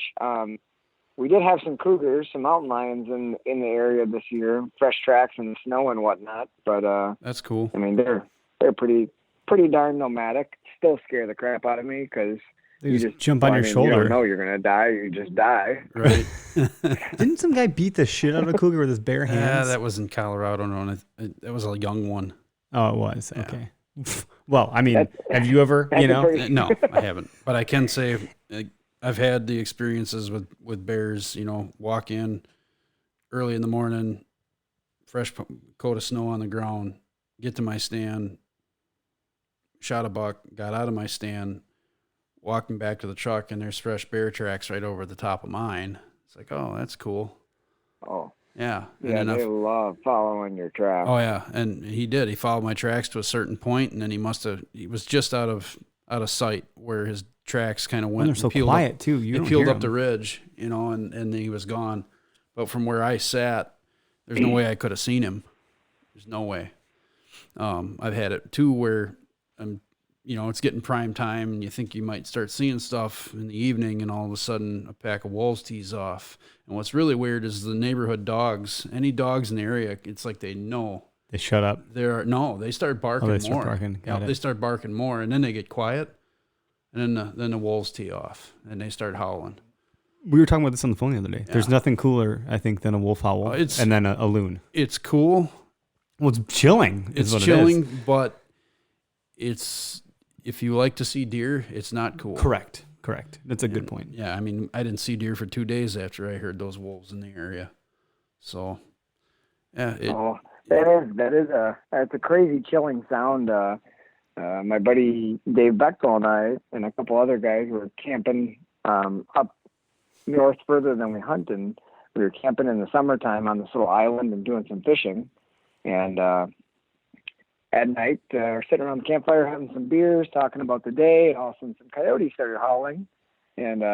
We did have some cougars, some mountain lions in the area this year, fresh tracks in the snow and whatnot. But That's cool. I mean, they're pretty darn nomadic. Still scare the crap out of me because They you just jump on your You shoulder. don't know you're gonna die. You just die. Right. Didn't some guy beat the shit out of a cougar with his bare hands? Yeah, that was in Colorado. No, that was a young one. Oh, it was. Yeah. Okay. Well, I mean, have you ever, That's a pretty- No, I haven't. But I can say I've had the experiences with bears. Walk in early in the morning, fresh coat of snow on the ground, get to my stand, shot a buck, got out of my stand, walking back to the truck, and there's fresh bear tracks right over the top of mine. It's like, oh, that's cool. Oh, Yeah. yeah, And then they love following your tracks. oh yeah, and he did. He followed my tracks to a certain point, and then he was just out of sight where his tracks kind of went. They're and so peeled quiet up, too. You They don't peeled hear up the them. ridge, and then he was gone. But from where I sat, there's no way I could have seen him. There's no way. I've had it too where I'm it's getting prime time and you think you might start seeing stuff in the evening, and all of a sudden a pack of wolves tees off. And what's really weird is the neighborhood dogs, any dogs in the area, it's like they know. They shut up. They start barking more. They start barking. Got it. They start barking more, and then they get quiet, and then the wolves tee off, and they start howling. We were talking about this on the phone the other day. Yeah. There's nothing cooler, I think, than a wolf howl and then a loon. It's cool. Well, it's chilling. It's chilling, but it's, if you like to see deer, it's not cool. Correct. That's a good point. Yeah, I mean, I didn't see deer for 2 days after I heard those wolves in the area. So, yeah. That's a crazy chilling sound. My buddy Dave Bechtel and I and a couple other guys were camping up north further than we hunt, and we were camping in the summertime on this little island and doing some fishing. And at night, we're sitting around the campfire having some beers, talking about the day, and all of a sudden some coyotes started howling. And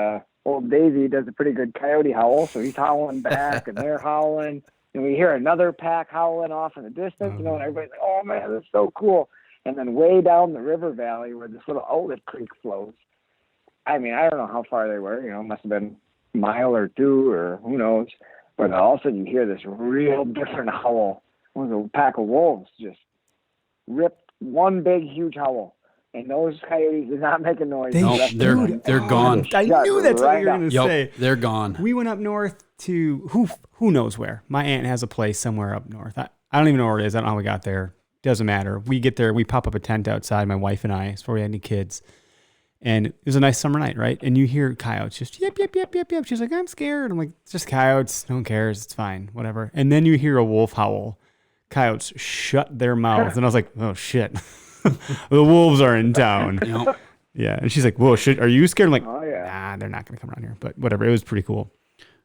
old Davey does a pretty good coyote howl, so he's howling back, and they're howling. And we hear another pack howling off in the distance, and everybody's like, oh, man, that's so cool. And then way down the river valley where this little outlet creek flows, I mean, I don't know how far they were. It must have been a mile or two or who knows. But all of a sudden you hear this real different howl. It was a pack of wolves just ripped one big, huge howl. And those coyotes did not make a noise. They're gone. I knew that's what you were going to say. They're gone. We went up north to who knows where. My aunt has a place somewhere up north. I don't even know where it is. I don't know how we got there. Doesn't matter. We get there. We pop up a tent outside, my wife and I, before we had any kids. And it was a nice summer night, right? And you hear coyotes just yip, yip, yip, yip, yip. She's like, I'm scared. I'm like, it's just coyotes. No one cares. It's fine. Whatever. And then you hear a wolf howl. Coyotes shut their mouths. And I was like, oh, shit. The wolves are in town. Yeah. And she's like, whoa, are you scared? I'm like, oh, yeah. Nah, they're not going to come around here. But whatever. It was pretty cool.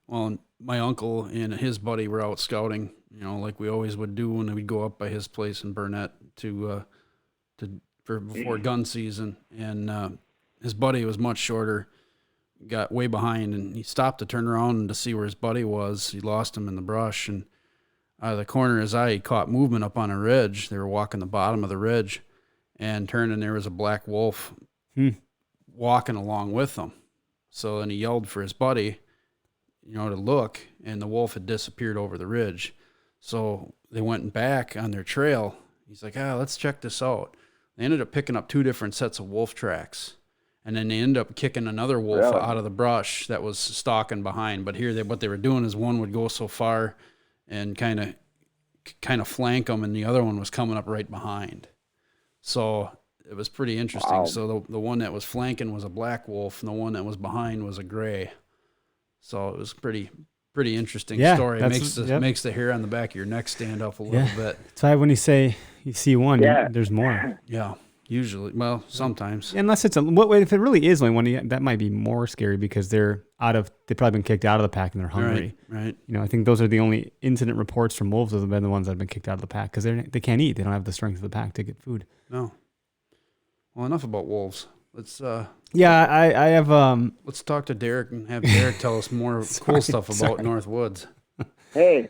Well, my uncle and his buddy were out scouting, like we always would do when we'd go up by his place in Burnett before gun season. And his buddy was much shorter, got way behind, and he stopped to turn around to see where his buddy was. He lost him in the brush, and out of the corner of his eye, he caught movement up on a ridge. They were walking the bottom of the ridge, and turned, and there was a black wolf walking along with them. So then he yelled for his buddy, to look, and the wolf had disappeared over the ridge. So they went back on their trail. He's like, let's check this out. They ended up picking up 2 different sets of wolf tracks. And then they ended up kicking another wolf out of the brush that was stalking behind. But here, what they were doing is one would go so far and kind of flank them, and the other one was coming up right behind. So it was pretty interesting. Wow. So the one that was flanking was a black wolf, and the one that was behind was a gray. So it was pretty interesting story. It makes the hair on the back of your neck stand up a little bit. That's why when you say you see one, there's more. Yeah. Usually, well, sometimes. Unless it's if it really is only one, that might be more scary because they've probably been kicked out of the pack and they're hungry. Right. I think those are the only incident reports from wolves have been the ones that have been kicked out of the pack because they can't eat. They don't have the strength of the pack to get food. No. Well, enough about wolves. Let's. I have. Let's talk to Derek and have Derek tell us more cool stuff about North Woods. Hey,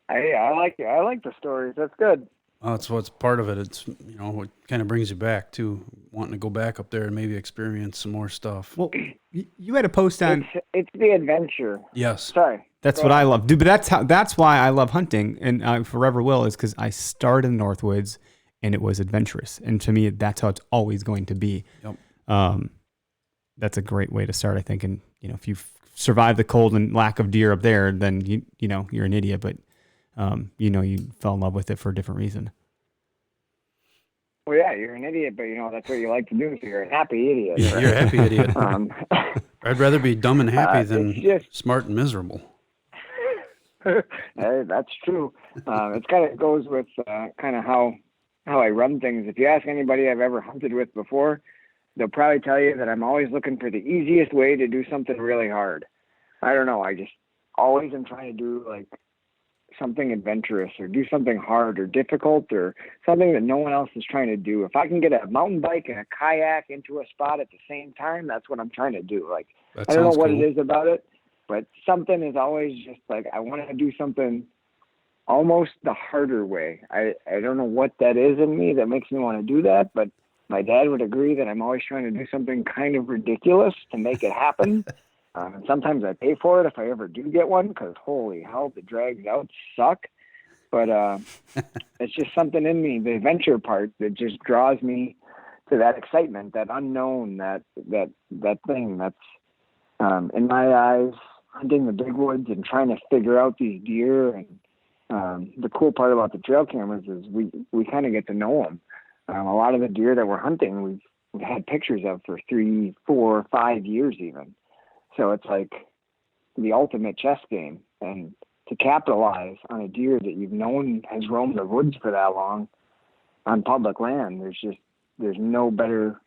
I like the stories. That's good. That's what's part of it. It's, it kind of brings you back to wanting to go back up there and maybe experience some more stuff. Well, you had a post on. It's the adventure. Yes. Sorry. That's what I love, dude. But that's why I love hunting, and I forever will, is because I started in the Northwoods, and it was adventurous, and to me, that's how it's always going to be. Yep. That's a great way to start, I think. And if you survive the cold and lack of deer up there, then you're an idiot. But you fell in love with it for a different reason. Well, yeah, you're an idiot, but that's what you like to do, so you're a happy idiot. Yeah, right? You're a happy idiot. I'd rather be dumb and happy than smart and miserable. That's true. It kind of goes with kind of how I run things. If you ask anybody I've ever hunted with before, they'll probably tell you that I'm always looking for the easiest way to do something really hard. I don't know. I just always am trying to do something adventurous or do something hard or difficult or something that no one else is trying to do. If I can get a mountain bike and a kayak into a spot at the same time, that's what I'm trying to do. I don't know what it is about it, but something is always just I want to do something almost the harder way. I don't know what that is in me that makes me want to do that, but my dad would agree that I'm always trying to do something kind of ridiculous to make it happen. And sometimes I pay for it if I ever do get one, because holy hell, the drags out suck. But it's just something in me, the adventure part, that just draws me to that excitement, that unknown, that thing that's in my eyes, hunting the big woods and trying to figure out these deer. And the cool part about the trail cameras is we kind of get to know them. A lot of the deer that we're hunting, we've had pictures of for 3, 4, 5 years even. So it's like the ultimate chess game. And to capitalize on a deer that you've known has roamed the woods for that long on public land, there's no better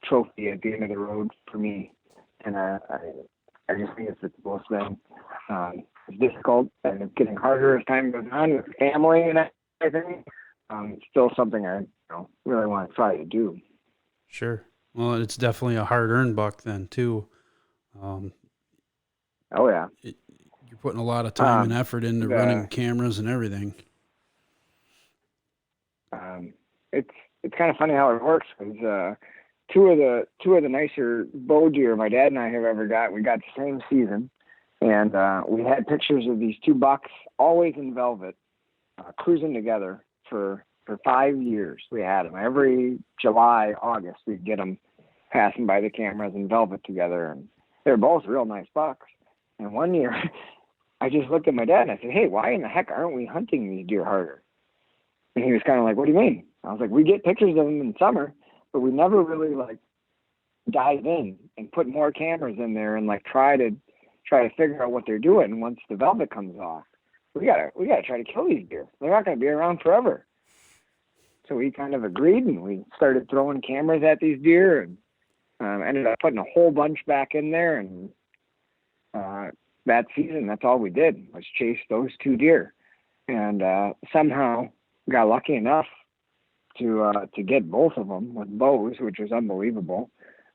trophy at the end of the road for me. And I just think it's the coolest thing. It's difficult, and it's getting harder as time goes on with family and everything. It's still something I really want to try to do. Sure. Well, it's definitely a hard-earned buck then, too. Oh, yeah. You're putting a lot of time and effort into running cameras and everything. It's kind of funny how it works, because two of the nicer bow deer my dad and I have ever got, we got the same season, and we had pictures of these two bucks, always in velvet, cruising together for 5 years. We had them every July, August. We'd get them passing by the cameras in velvet together, and they're both real nice bucks. And one year, I just looked at my dad and I said, "Hey, why in the heck aren't we hunting these deer harder?" And he was kind of like, "What do you mean?" I was like, "We get pictures of them in summer, but we never really dive in and put more cameras in there and try to figure out what they're doing once the velvet comes off. We gotta try to kill these deer. They're not gonna be around forever." So we kind of agreed, and we started throwing cameras at these deer, and ended up putting a whole bunch back in there. And that season, that's all we did, was chase those 2 deer, and somehow got lucky enough to get both of them with bows, which was unbelievable.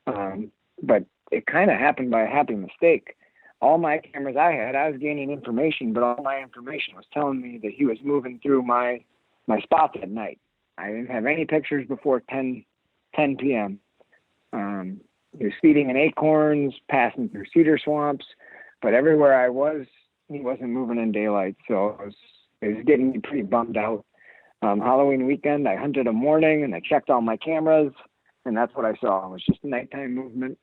But it kind of happened by a happy mistake. All my cameras I had, I was gaining information, but all my information was telling me that he was moving through my spots at night. I didn't have any pictures before 10 p.m. He was feeding in acorns, passing through cedar swamps, but everywhere I was, he wasn't moving in daylight. So it was getting me pretty bummed out. Halloween weekend, I hunted a morning and I checked all my cameras, and that's what I saw. It was just nighttime movement.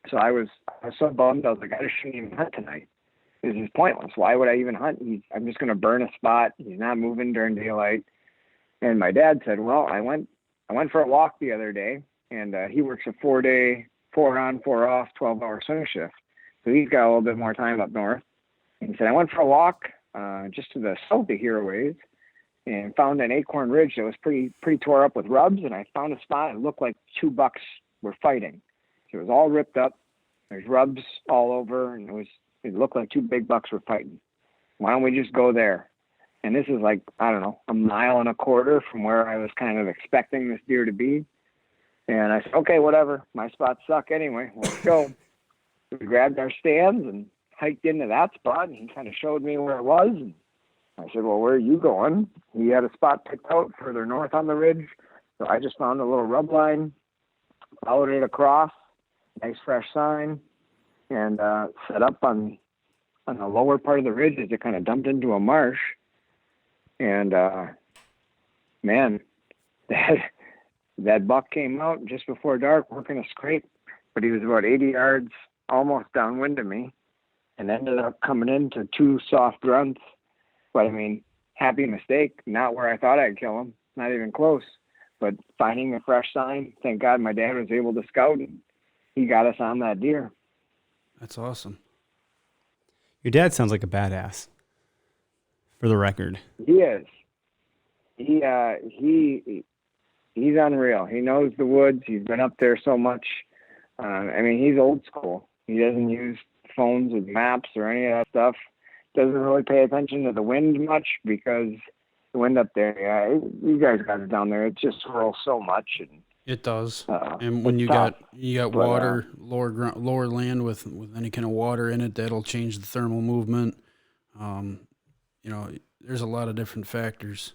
So I was so bummed. I was like, I just shouldn't even hunt tonight. This is pointless. Why would I even hunt? I'm just going to burn a spot. He's not moving during daylight. And my dad said, well, I went for a walk the other day, and he works a 4-day, 4 on, 4 off, 12-hour swing shift. So he's got a little bit more time up north. And he said, I went for a walk just to the south of here ways, and found an acorn ridge that was pretty tore up with rubs, and I found a spot. It looked like 2 bucks were fighting. So it was all ripped up. There's rubs all over, and it looked like 2 big bucks were fighting. Why don't we just go there? And this is I don't know, 1.25 miles from where I was kind of expecting this deer to be. And I said, okay, whatever. My spots suck anyway. Let's go. We grabbed our stands and hiked into that spot, and he kind of showed me where it was. And I said, well, where are you going? He had a spot picked out further north on the ridge. So I just found a little rub line, followed it across, nice fresh sign, and set up on the lower part of the ridge as it kind of dumped into a marsh. And man, that buck came out just before dark working a scrape, but he was about 80 yards almost downwind of me, and ended up coming into 2 soft grunts. But I mean, happy mistake, not where I thought I'd kill him, not even close. But finding a fresh sign, thank God my dad was able to scout, and he got us on that deer. That's awesome. Your dad sounds like a badass, for the record. He is. He's unreal. He knows the woods. He's been up there so much. I mean, he's old school. He doesn't use phones with maps or any of that stuff. Doesn't really pay attention to the wind much, because the wind up there, you guys got it down there. It just swirls so much. And it does. And when you got water, lower land with any kind of water in it, that'll change the thermal movement. There's a lot of different factors.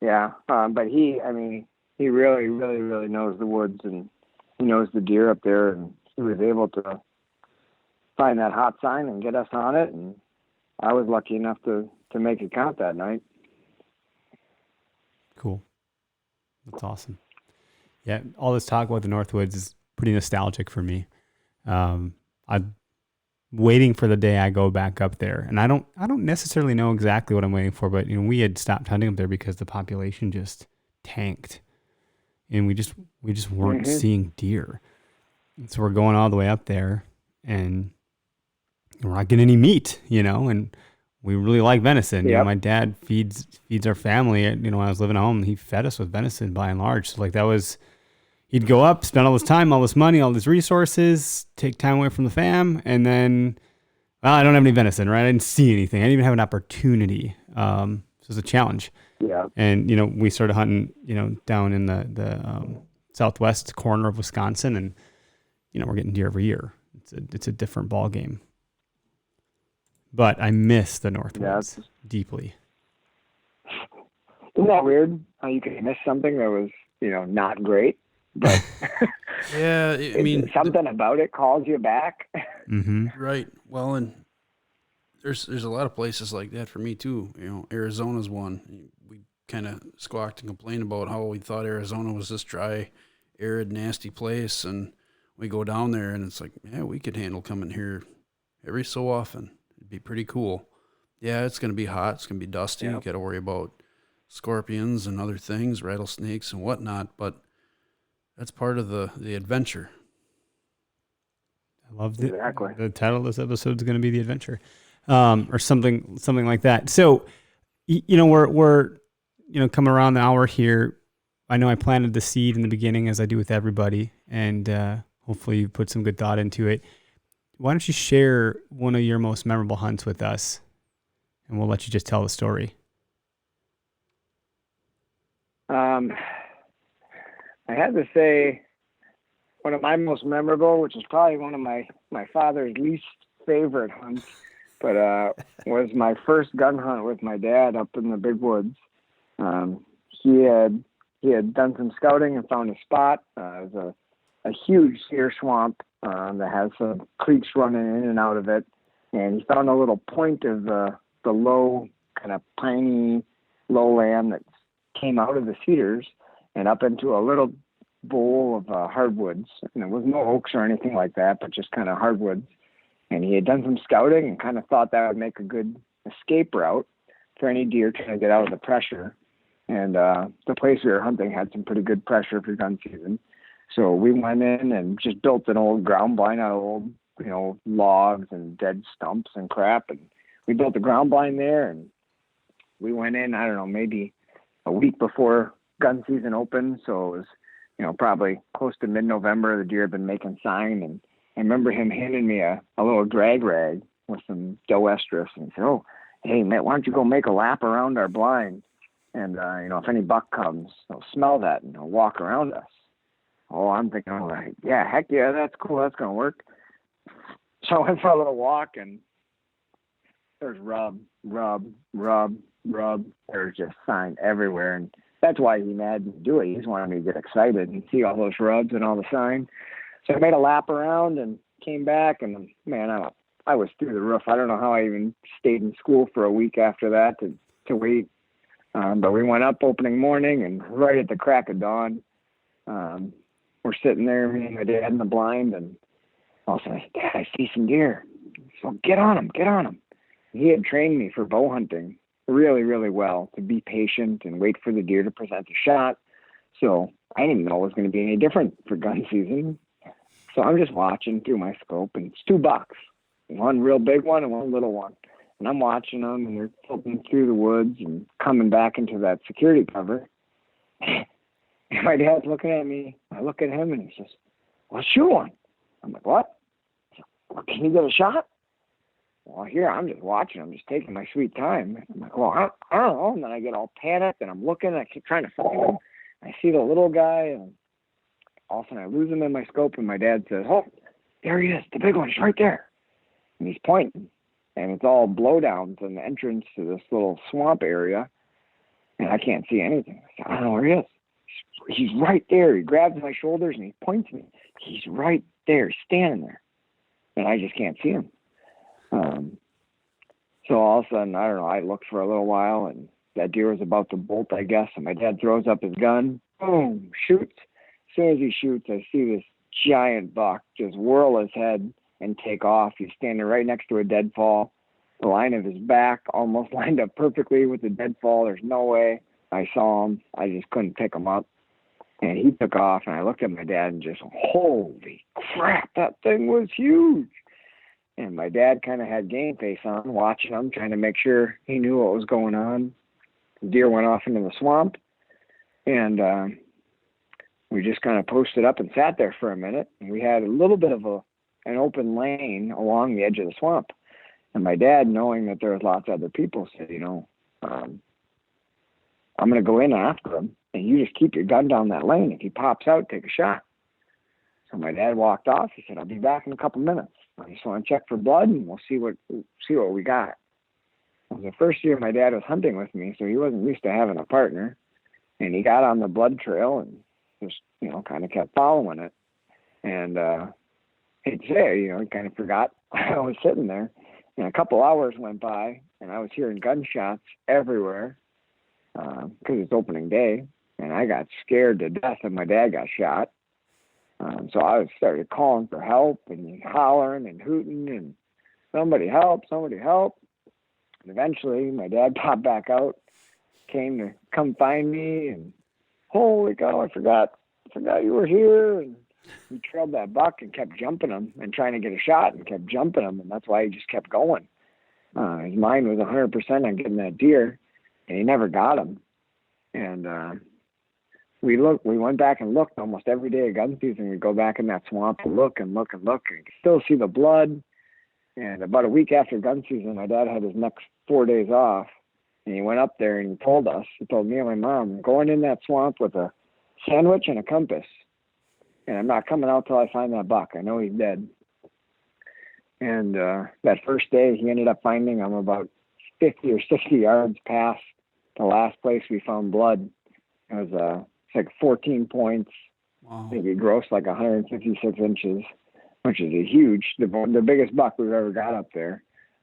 Yeah. But he really, really, really knows the woods, and he knows the deer up there, and he was able to find that hot sign and get us on it. And I was lucky enough to make it count that night. Cool. That's awesome. Yeah, all this talk about the Northwoods is pretty nostalgic for me. I'm waiting for the day I go back up there, and I don't necessarily know exactly what I'm waiting for, but we had stopped hunting up there because the population just tanked, and we just weren't seeing deer. And so we're going all the way up there, and we're not getting any meat, and we really like venison. Yep. My dad feeds our family. When I was living at home, he fed us with venison by and large. So that was, he'd go up, spend all this time, all this money, all these resources, take time away from the fam, and then, well, I don't have any venison, right? I didn't see anything. I didn't even have an opportunity. So it was a challenge. Yeah. And we started hunting, down in the southwest corner of Wisconsin, and we're getting deer every year. It's a different ball game. But I miss the Northwoods deeply. Isn't that weird how you can miss something that was, not great, but Yeah, I mean, something about it calls you back. Mm-hmm. right. Well, and there's a lot of places like that for me too. Arizona's one. We kind of squawked and complained about how we thought Arizona was this dry, arid, nasty place, and we go down there and it's like, yeah, we could handle coming here every so often. It'd be pretty cool. Yeah, it's going to be hot. It's going to be dusty. You got to worry about scorpions and other things, rattlesnakes and whatnot, but that's part of the adventure. I love it. Exactly. The title of this episode is going to be The Adventure, or something like that. So, we're coming around the hour here. I know I planted the seed in the beginning, as I do with everybody, and hopefully you put some good thought into it. Why don't you share one of your most memorable hunts with us, and we'll let you just tell the story. I had to say one of my most memorable, which is probably one of my father's least favorite hunts, but was my first gun hunt with my dad up in the big woods. He had done some scouting and found a spot. It was a huge cedar swamp that has some creeks running in and out of it, and he found a little point of the low, kind of piney lowland that came out of the cedars and up into a little bowl of hardwoods. And there was no oaks or anything like that, but just kind of hardwoods. And he had done some scouting and kind of thought that would make a good escape route for any deer trying to get out of the pressure. And the place we were hunting had some pretty good pressure for gun season. So we went in and just built an old ground blind out of old, logs and dead stumps and crap. And we built a ground blind there, and we went in, I don't know, maybe a week before gun season opened. So it was, probably close to mid-November. The deer had been making sign, and I remember him handing me a little drag rag with some doe estrus, and he said, "Oh, hey, Matt, why don't you go make a lap around our blind? And, if any buck comes, they'll smell that and they'll walk around us." Oh, I'm thinking, all right, yeah, heck yeah, that's cool. That's going to work. So I went for a little walk, and there's rub. There's just sign everywhere. And that's why he mad to do it. He just wanted me to get excited and see all those rubs and all the sign. So I made a lap around and came back, and man, I was through the roof. I don't know how I even stayed in school for a week after that to wait. But we went up opening morning, and right at the crack of dawn, we're sitting there, me and my dad in the blind, and all of a sudden, "Dad, I see some deer." So get on them. He had trained me for bow hunting really, really well, to be patient and wait for the deer to present a shot. So I didn't know it was going to be any different for gun season. So I'm just watching through my scope, and it's two bucks, one real big one and one little one. And I'm watching them, and they're flipping through the woods and coming back into that security cover. And my dad's looking at me. I look at him, and he says, "Well, shoot one." I'm like, "What?" "Well, can you get a shot?" "Well, here, I'm just watching. I'm just taking my sweet time." I'm like, "Well, I don't know." And then I get all panicked, and I'm looking. I keep trying to find him. I see the little guy, and all of a sudden I lose him in my scope, and my dad says, "Oh, there he is. The big one. He's right there." And he's pointing. And it's all blowdowns in the entrance to this little swamp area. and I can't see anything. I said, I don't know where he is. He's right there. He grabs my shoulders and he points at me. He's right there, standing there. And I just can't see him. So all of a sudden, I don't know, I looked for a little while, and that deer was about to bolt, I guess, and my dad throws up his gun. Boom, shoots. As soon as he shoots, I see this giant buck just whirl his head and take off. He's standing right next to a deadfall. The line of his back almost lined up perfectly with the deadfall. There's no way. I saw him. I just couldn't pick him up. And he took off, and I looked at my dad and just, holy crap, that thing was huge. And my dad kind of had game face on, watching him, trying to make sure he knew what was going on. The deer went off into the swamp, and we just kind of posted up and sat there for a minute. And we had a little bit of an open lane along the edge of the swamp. And my dad, knowing that there was lots of other people, said, I'm going to go in after him, and you just keep your gun down that lane. If he pops out, take a shot. So my dad walked off. He said, I'll be back in a couple minutes. I just want to check for blood, and we'll see what we got. It was the first year my dad was hunting with me, so he wasn't used to having a partner. And he got on the blood trail and just, kind of kept following it. And he'd say, he kind of forgot I was sitting there. And a couple hours went by, and I was hearing gunshots everywhere because it's opening day. And I got scared to death that my dad got shot. So I started calling for help and hollering and hooting and somebody help. And eventually my dad popped back out, came to come find me, and holy cow, I forgot you were here. And he trailed that buck and kept jumping him and trying to get a shot and kept jumping him. And that's why he just kept going. His mind was 100% on getting that deer, and he never got him. And, we went back and looked almost every day of gun season. We'd go back in that swamp and look and still see the blood. And about a week after gun season, my dad had his next 4 days off, and he went up there and he told me and my mom, I'm going in that swamp with a sandwich and a compass, and I'm not coming out till I find that buck. I know he's dead. And that first day, he ended up finding him about 50 or 60 yards past the last place we found blood. It was like 14 points. Wow. I think he grossed like 156 inches, which is the biggest buck we've ever got up there.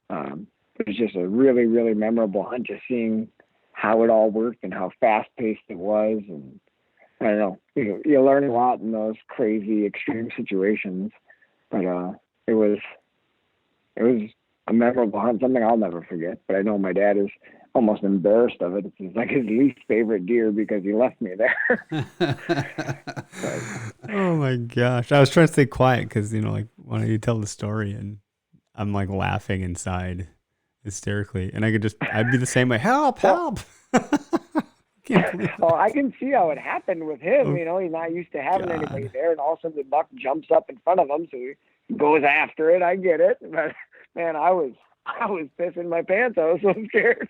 It was just a really, really memorable hunt, just seeing how it all worked and how fast-paced it was. And I don't know, you learn a lot in those crazy, extreme situations. But it was a memorable hunt, something I'll never forget. But I know my dad is almost embarrassed of it. It's like his least favorite deer because he left me there. Oh my gosh. I was trying to stay quiet because, why don't you tell the story? And I'm like laughing inside hysterically. And I'd be the same way. Help. I can see how it happened with him. He's not used to having anybody there. And all of a sudden the buck jumps up in front of him. So he goes after it. I get it. But man, I was pissing my pants. I was so scared.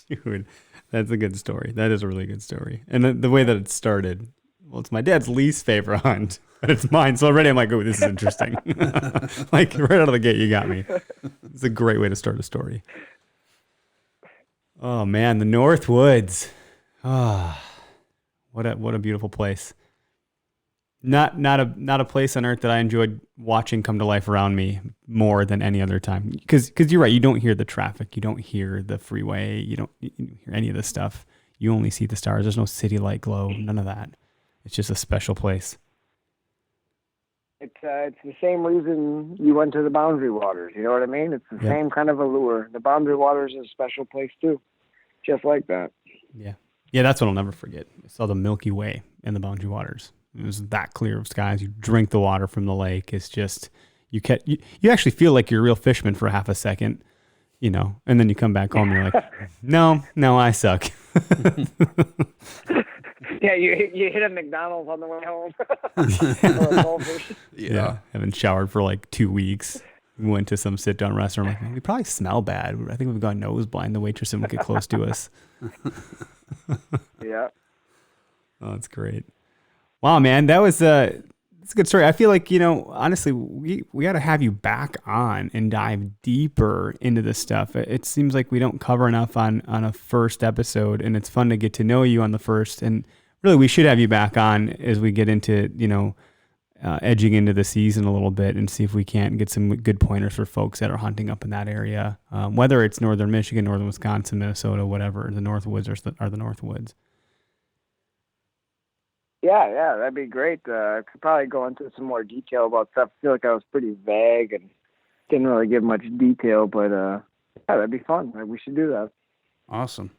Dude, that's a good story. That is a really good story. And the way that it started, well, it's my dad's least favorite hunt, but it's mine. So already I'm like, oh, this is interesting. Like right out of the gate, you got me. It's a great way to start a story. Oh man, the North Woods. Ah, what a beautiful place. Not a place on earth that I enjoyed watching come to life around me more than any other time. Because you're right, you don't hear the traffic, you don't hear the freeway, you don't hear any of this stuff. You only see the stars. There's no city light glow, none of that. It's just a special place. It's the same reason you went to the Boundary Waters. You know what I mean? It's the same kind of allure. The Boundary Waters is a special place too, just like that. Yeah, that's what I'll never forget. I saw the Milky Way in the Boundary Waters. It was that clear of skies. You drink the water from the lake. It's just you actually feel like you're a real fisherman for half a second, and then you come back home and you're like, no, I suck. Yeah, you hit a McDonald's on the way home. Yeah, haven't showered for like 2 weeks. We went to some sit-down restaurant. I'm like, we probably smell bad. I think we've got nose blind. The waitress didn't get close to us. Yeah. Oh, that's great. Wow, man, that was It's a good story. I feel like, honestly, we got to have you back on and dive deeper into this stuff. It seems like we don't cover enough on a first episode, and it's fun to get to know you on the first. And really, we should have you back on as we get into, edging into the season a little bit and see if we can't get some good pointers for folks that are hunting up in that area, whether it's northern Michigan, northern Wisconsin, Minnesota, whatever, the Northwoods or the Northwoods. Yeah, that'd be great. I could probably go into some more detail about stuff. I feel like I was pretty vague and didn't really give much detail, but yeah, that'd be fun. We should do that. Awesome.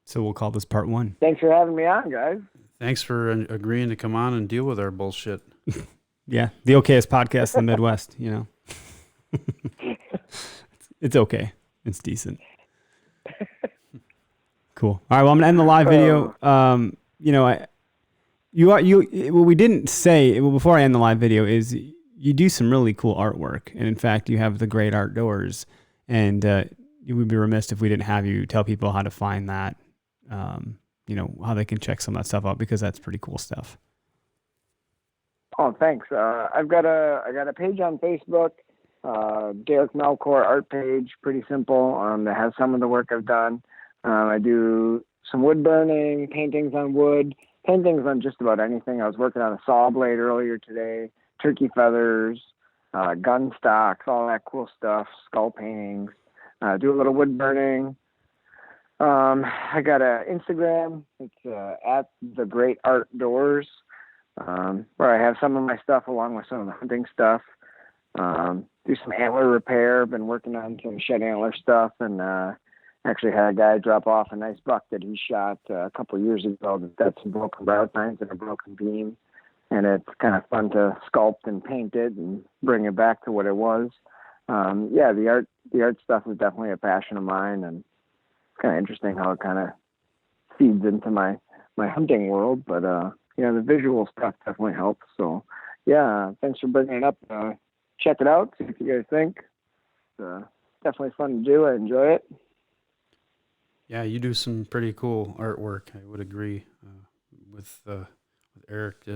So we'll call this part 1. Thanks for having me on, guys. Thanks for agreeing to come on and deal with our bullshit. Yeah, the okayest podcast in the Midwest, It's okay. It's decent. Cool. All right, well, I'm going to end the live video. What we didn't say before I end the live video is you do some really cool artwork. And in fact, you have the Great Outdoors, and you would be remiss if we didn't have you tell people how to find that, how they can check some of that stuff out, because that's pretty cool stuff. Oh, thanks. I got a page on Facebook, Derek Melchor art page, pretty simple, that has some of the work I've done. I do some wood burning, paintings on wood, paintings on just about anything. I was working on a saw blade earlier today, turkey feathers, gun stocks, all that cool stuff, skull paintings. Do a little wood burning. I got an Instagram. It's at The Great Outdoors, where I have some of my stuff along with some of the hunting stuff. Do some antler repair. Been working on some shed antler stuff, and actually had a guy drop off a nice buck that he shot a couple of years ago that's got some broken brow tines and a broken beam. And it's kind of fun to sculpt and paint it and bring it back to what it was. The art stuff is definitely a passion of mine, and it's kind of interesting how it kind of feeds into my hunting world. But, the visual stuff definitely helps. So, thanks for bringing it up. Check it out, see what you guys think. It's definitely fun to do. I enjoy it. Yeah, you do some pretty cool artwork. I would agree with Eric.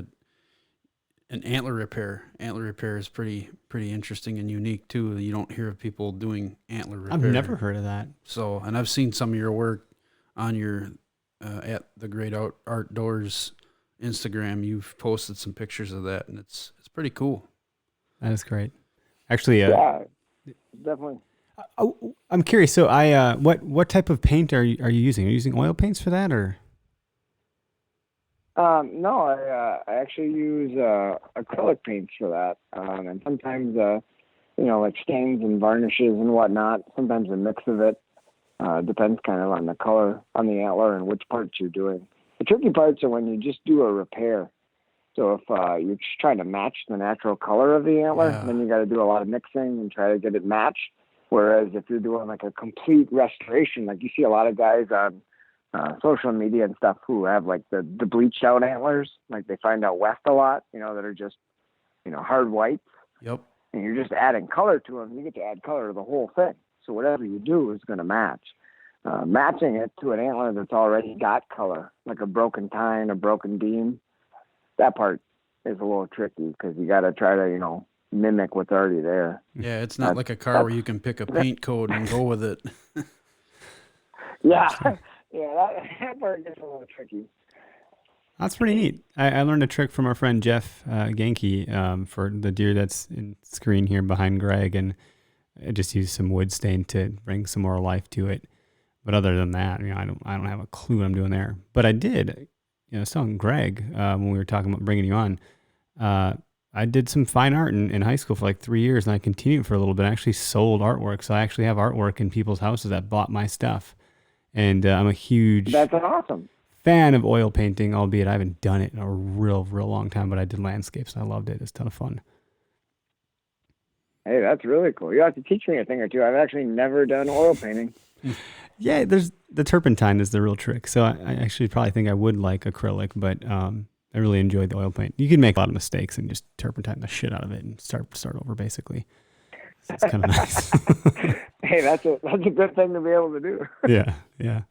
An antler repair. Antler repair is pretty interesting and unique too. You don't hear of people doing antler repair. I've never heard of that. So, and I've seen some of your work on your at the Great Outdoors Instagram. You've posted some pictures of that, and it's pretty cool. That is great. Actually, definitely. I'm curious. So, what type of paint are you using? Are you using oil paints for that, or? No, I actually use acrylic paints for that, and sometimes like stains and varnishes and whatnot. Sometimes a mix of it. Depends kind of on the color on the antler and which parts you're doing. The tricky parts are when you just do a repair. So if you're just trying to match the natural color of the antler, then you got to do a lot of mixing and try to get it matched. Whereas if you're doing like a complete restoration, like you see a lot of guys on social media and stuff who have like the bleached out antlers, like they find out west a lot, that are just, hard whites. Yep. And you're just adding color to them. You get to add color to the whole thing. So whatever you do is going to match. Matching it to an antler that's already got color, like a broken tine, a broken beam, that part is a little tricky because you got to try to, mimic what's already there. Yeah, it's not like a car where you can pick a paint code and go with it. Yeah, that part gets a little tricky. That's pretty neat. I learned a trick from our friend Jeff Genke for the deer that's in screen here behind Greg, and I just used some wood stain to bring some more life to it. But other than that, I don't have a clue what I'm doing there. But I did, I was telling Greg when we were talking about bringing you on, I did some fine art in high school for like 3 years, and I continued for a little bit. I actually sold artwork, so I actually have artwork in people's houses that bought my stuff. And I'm a huge fan of oil painting, albeit I haven't done it in a real long time, but I did landscapes, and I loved it. It's a ton of fun. Hey, that's really cool. You have to teach me a thing or two. I've actually never done oil painting. Yeah, the turpentine is the real trick. So I actually probably think I would like acrylic, but I really enjoyed the oil paint. You can make a lot of mistakes and just turpentine the shit out of it and start over basically. So it's kind of nice. Hey, that's a good thing to be able to do. Yeah.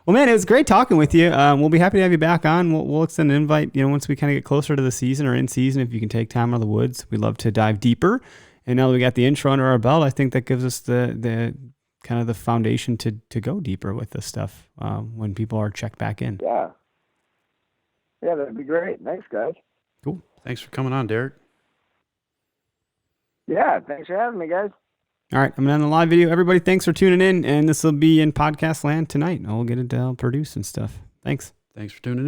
Well, man, it was great talking with you. We'll be happy to have you back on. We'll extend an invite, once we kind of get closer to the season or in season, if you can take time out of the woods. We'd love to dive deeper. And now that we got the intro under our belt, I think that gives us the kind of the foundation to go deeper with this stuff when people are checked back in. Yeah. Yeah, that'd be great. Thanks, guys. Cool. Thanks for coming on, Derek. Yeah, thanks for having me, guys. All right, I'm going to end the live video. Everybody, thanks for tuning in, and this will be in podcast land tonight. I'll get it produced and stuff. Thanks. Thanks for tuning in.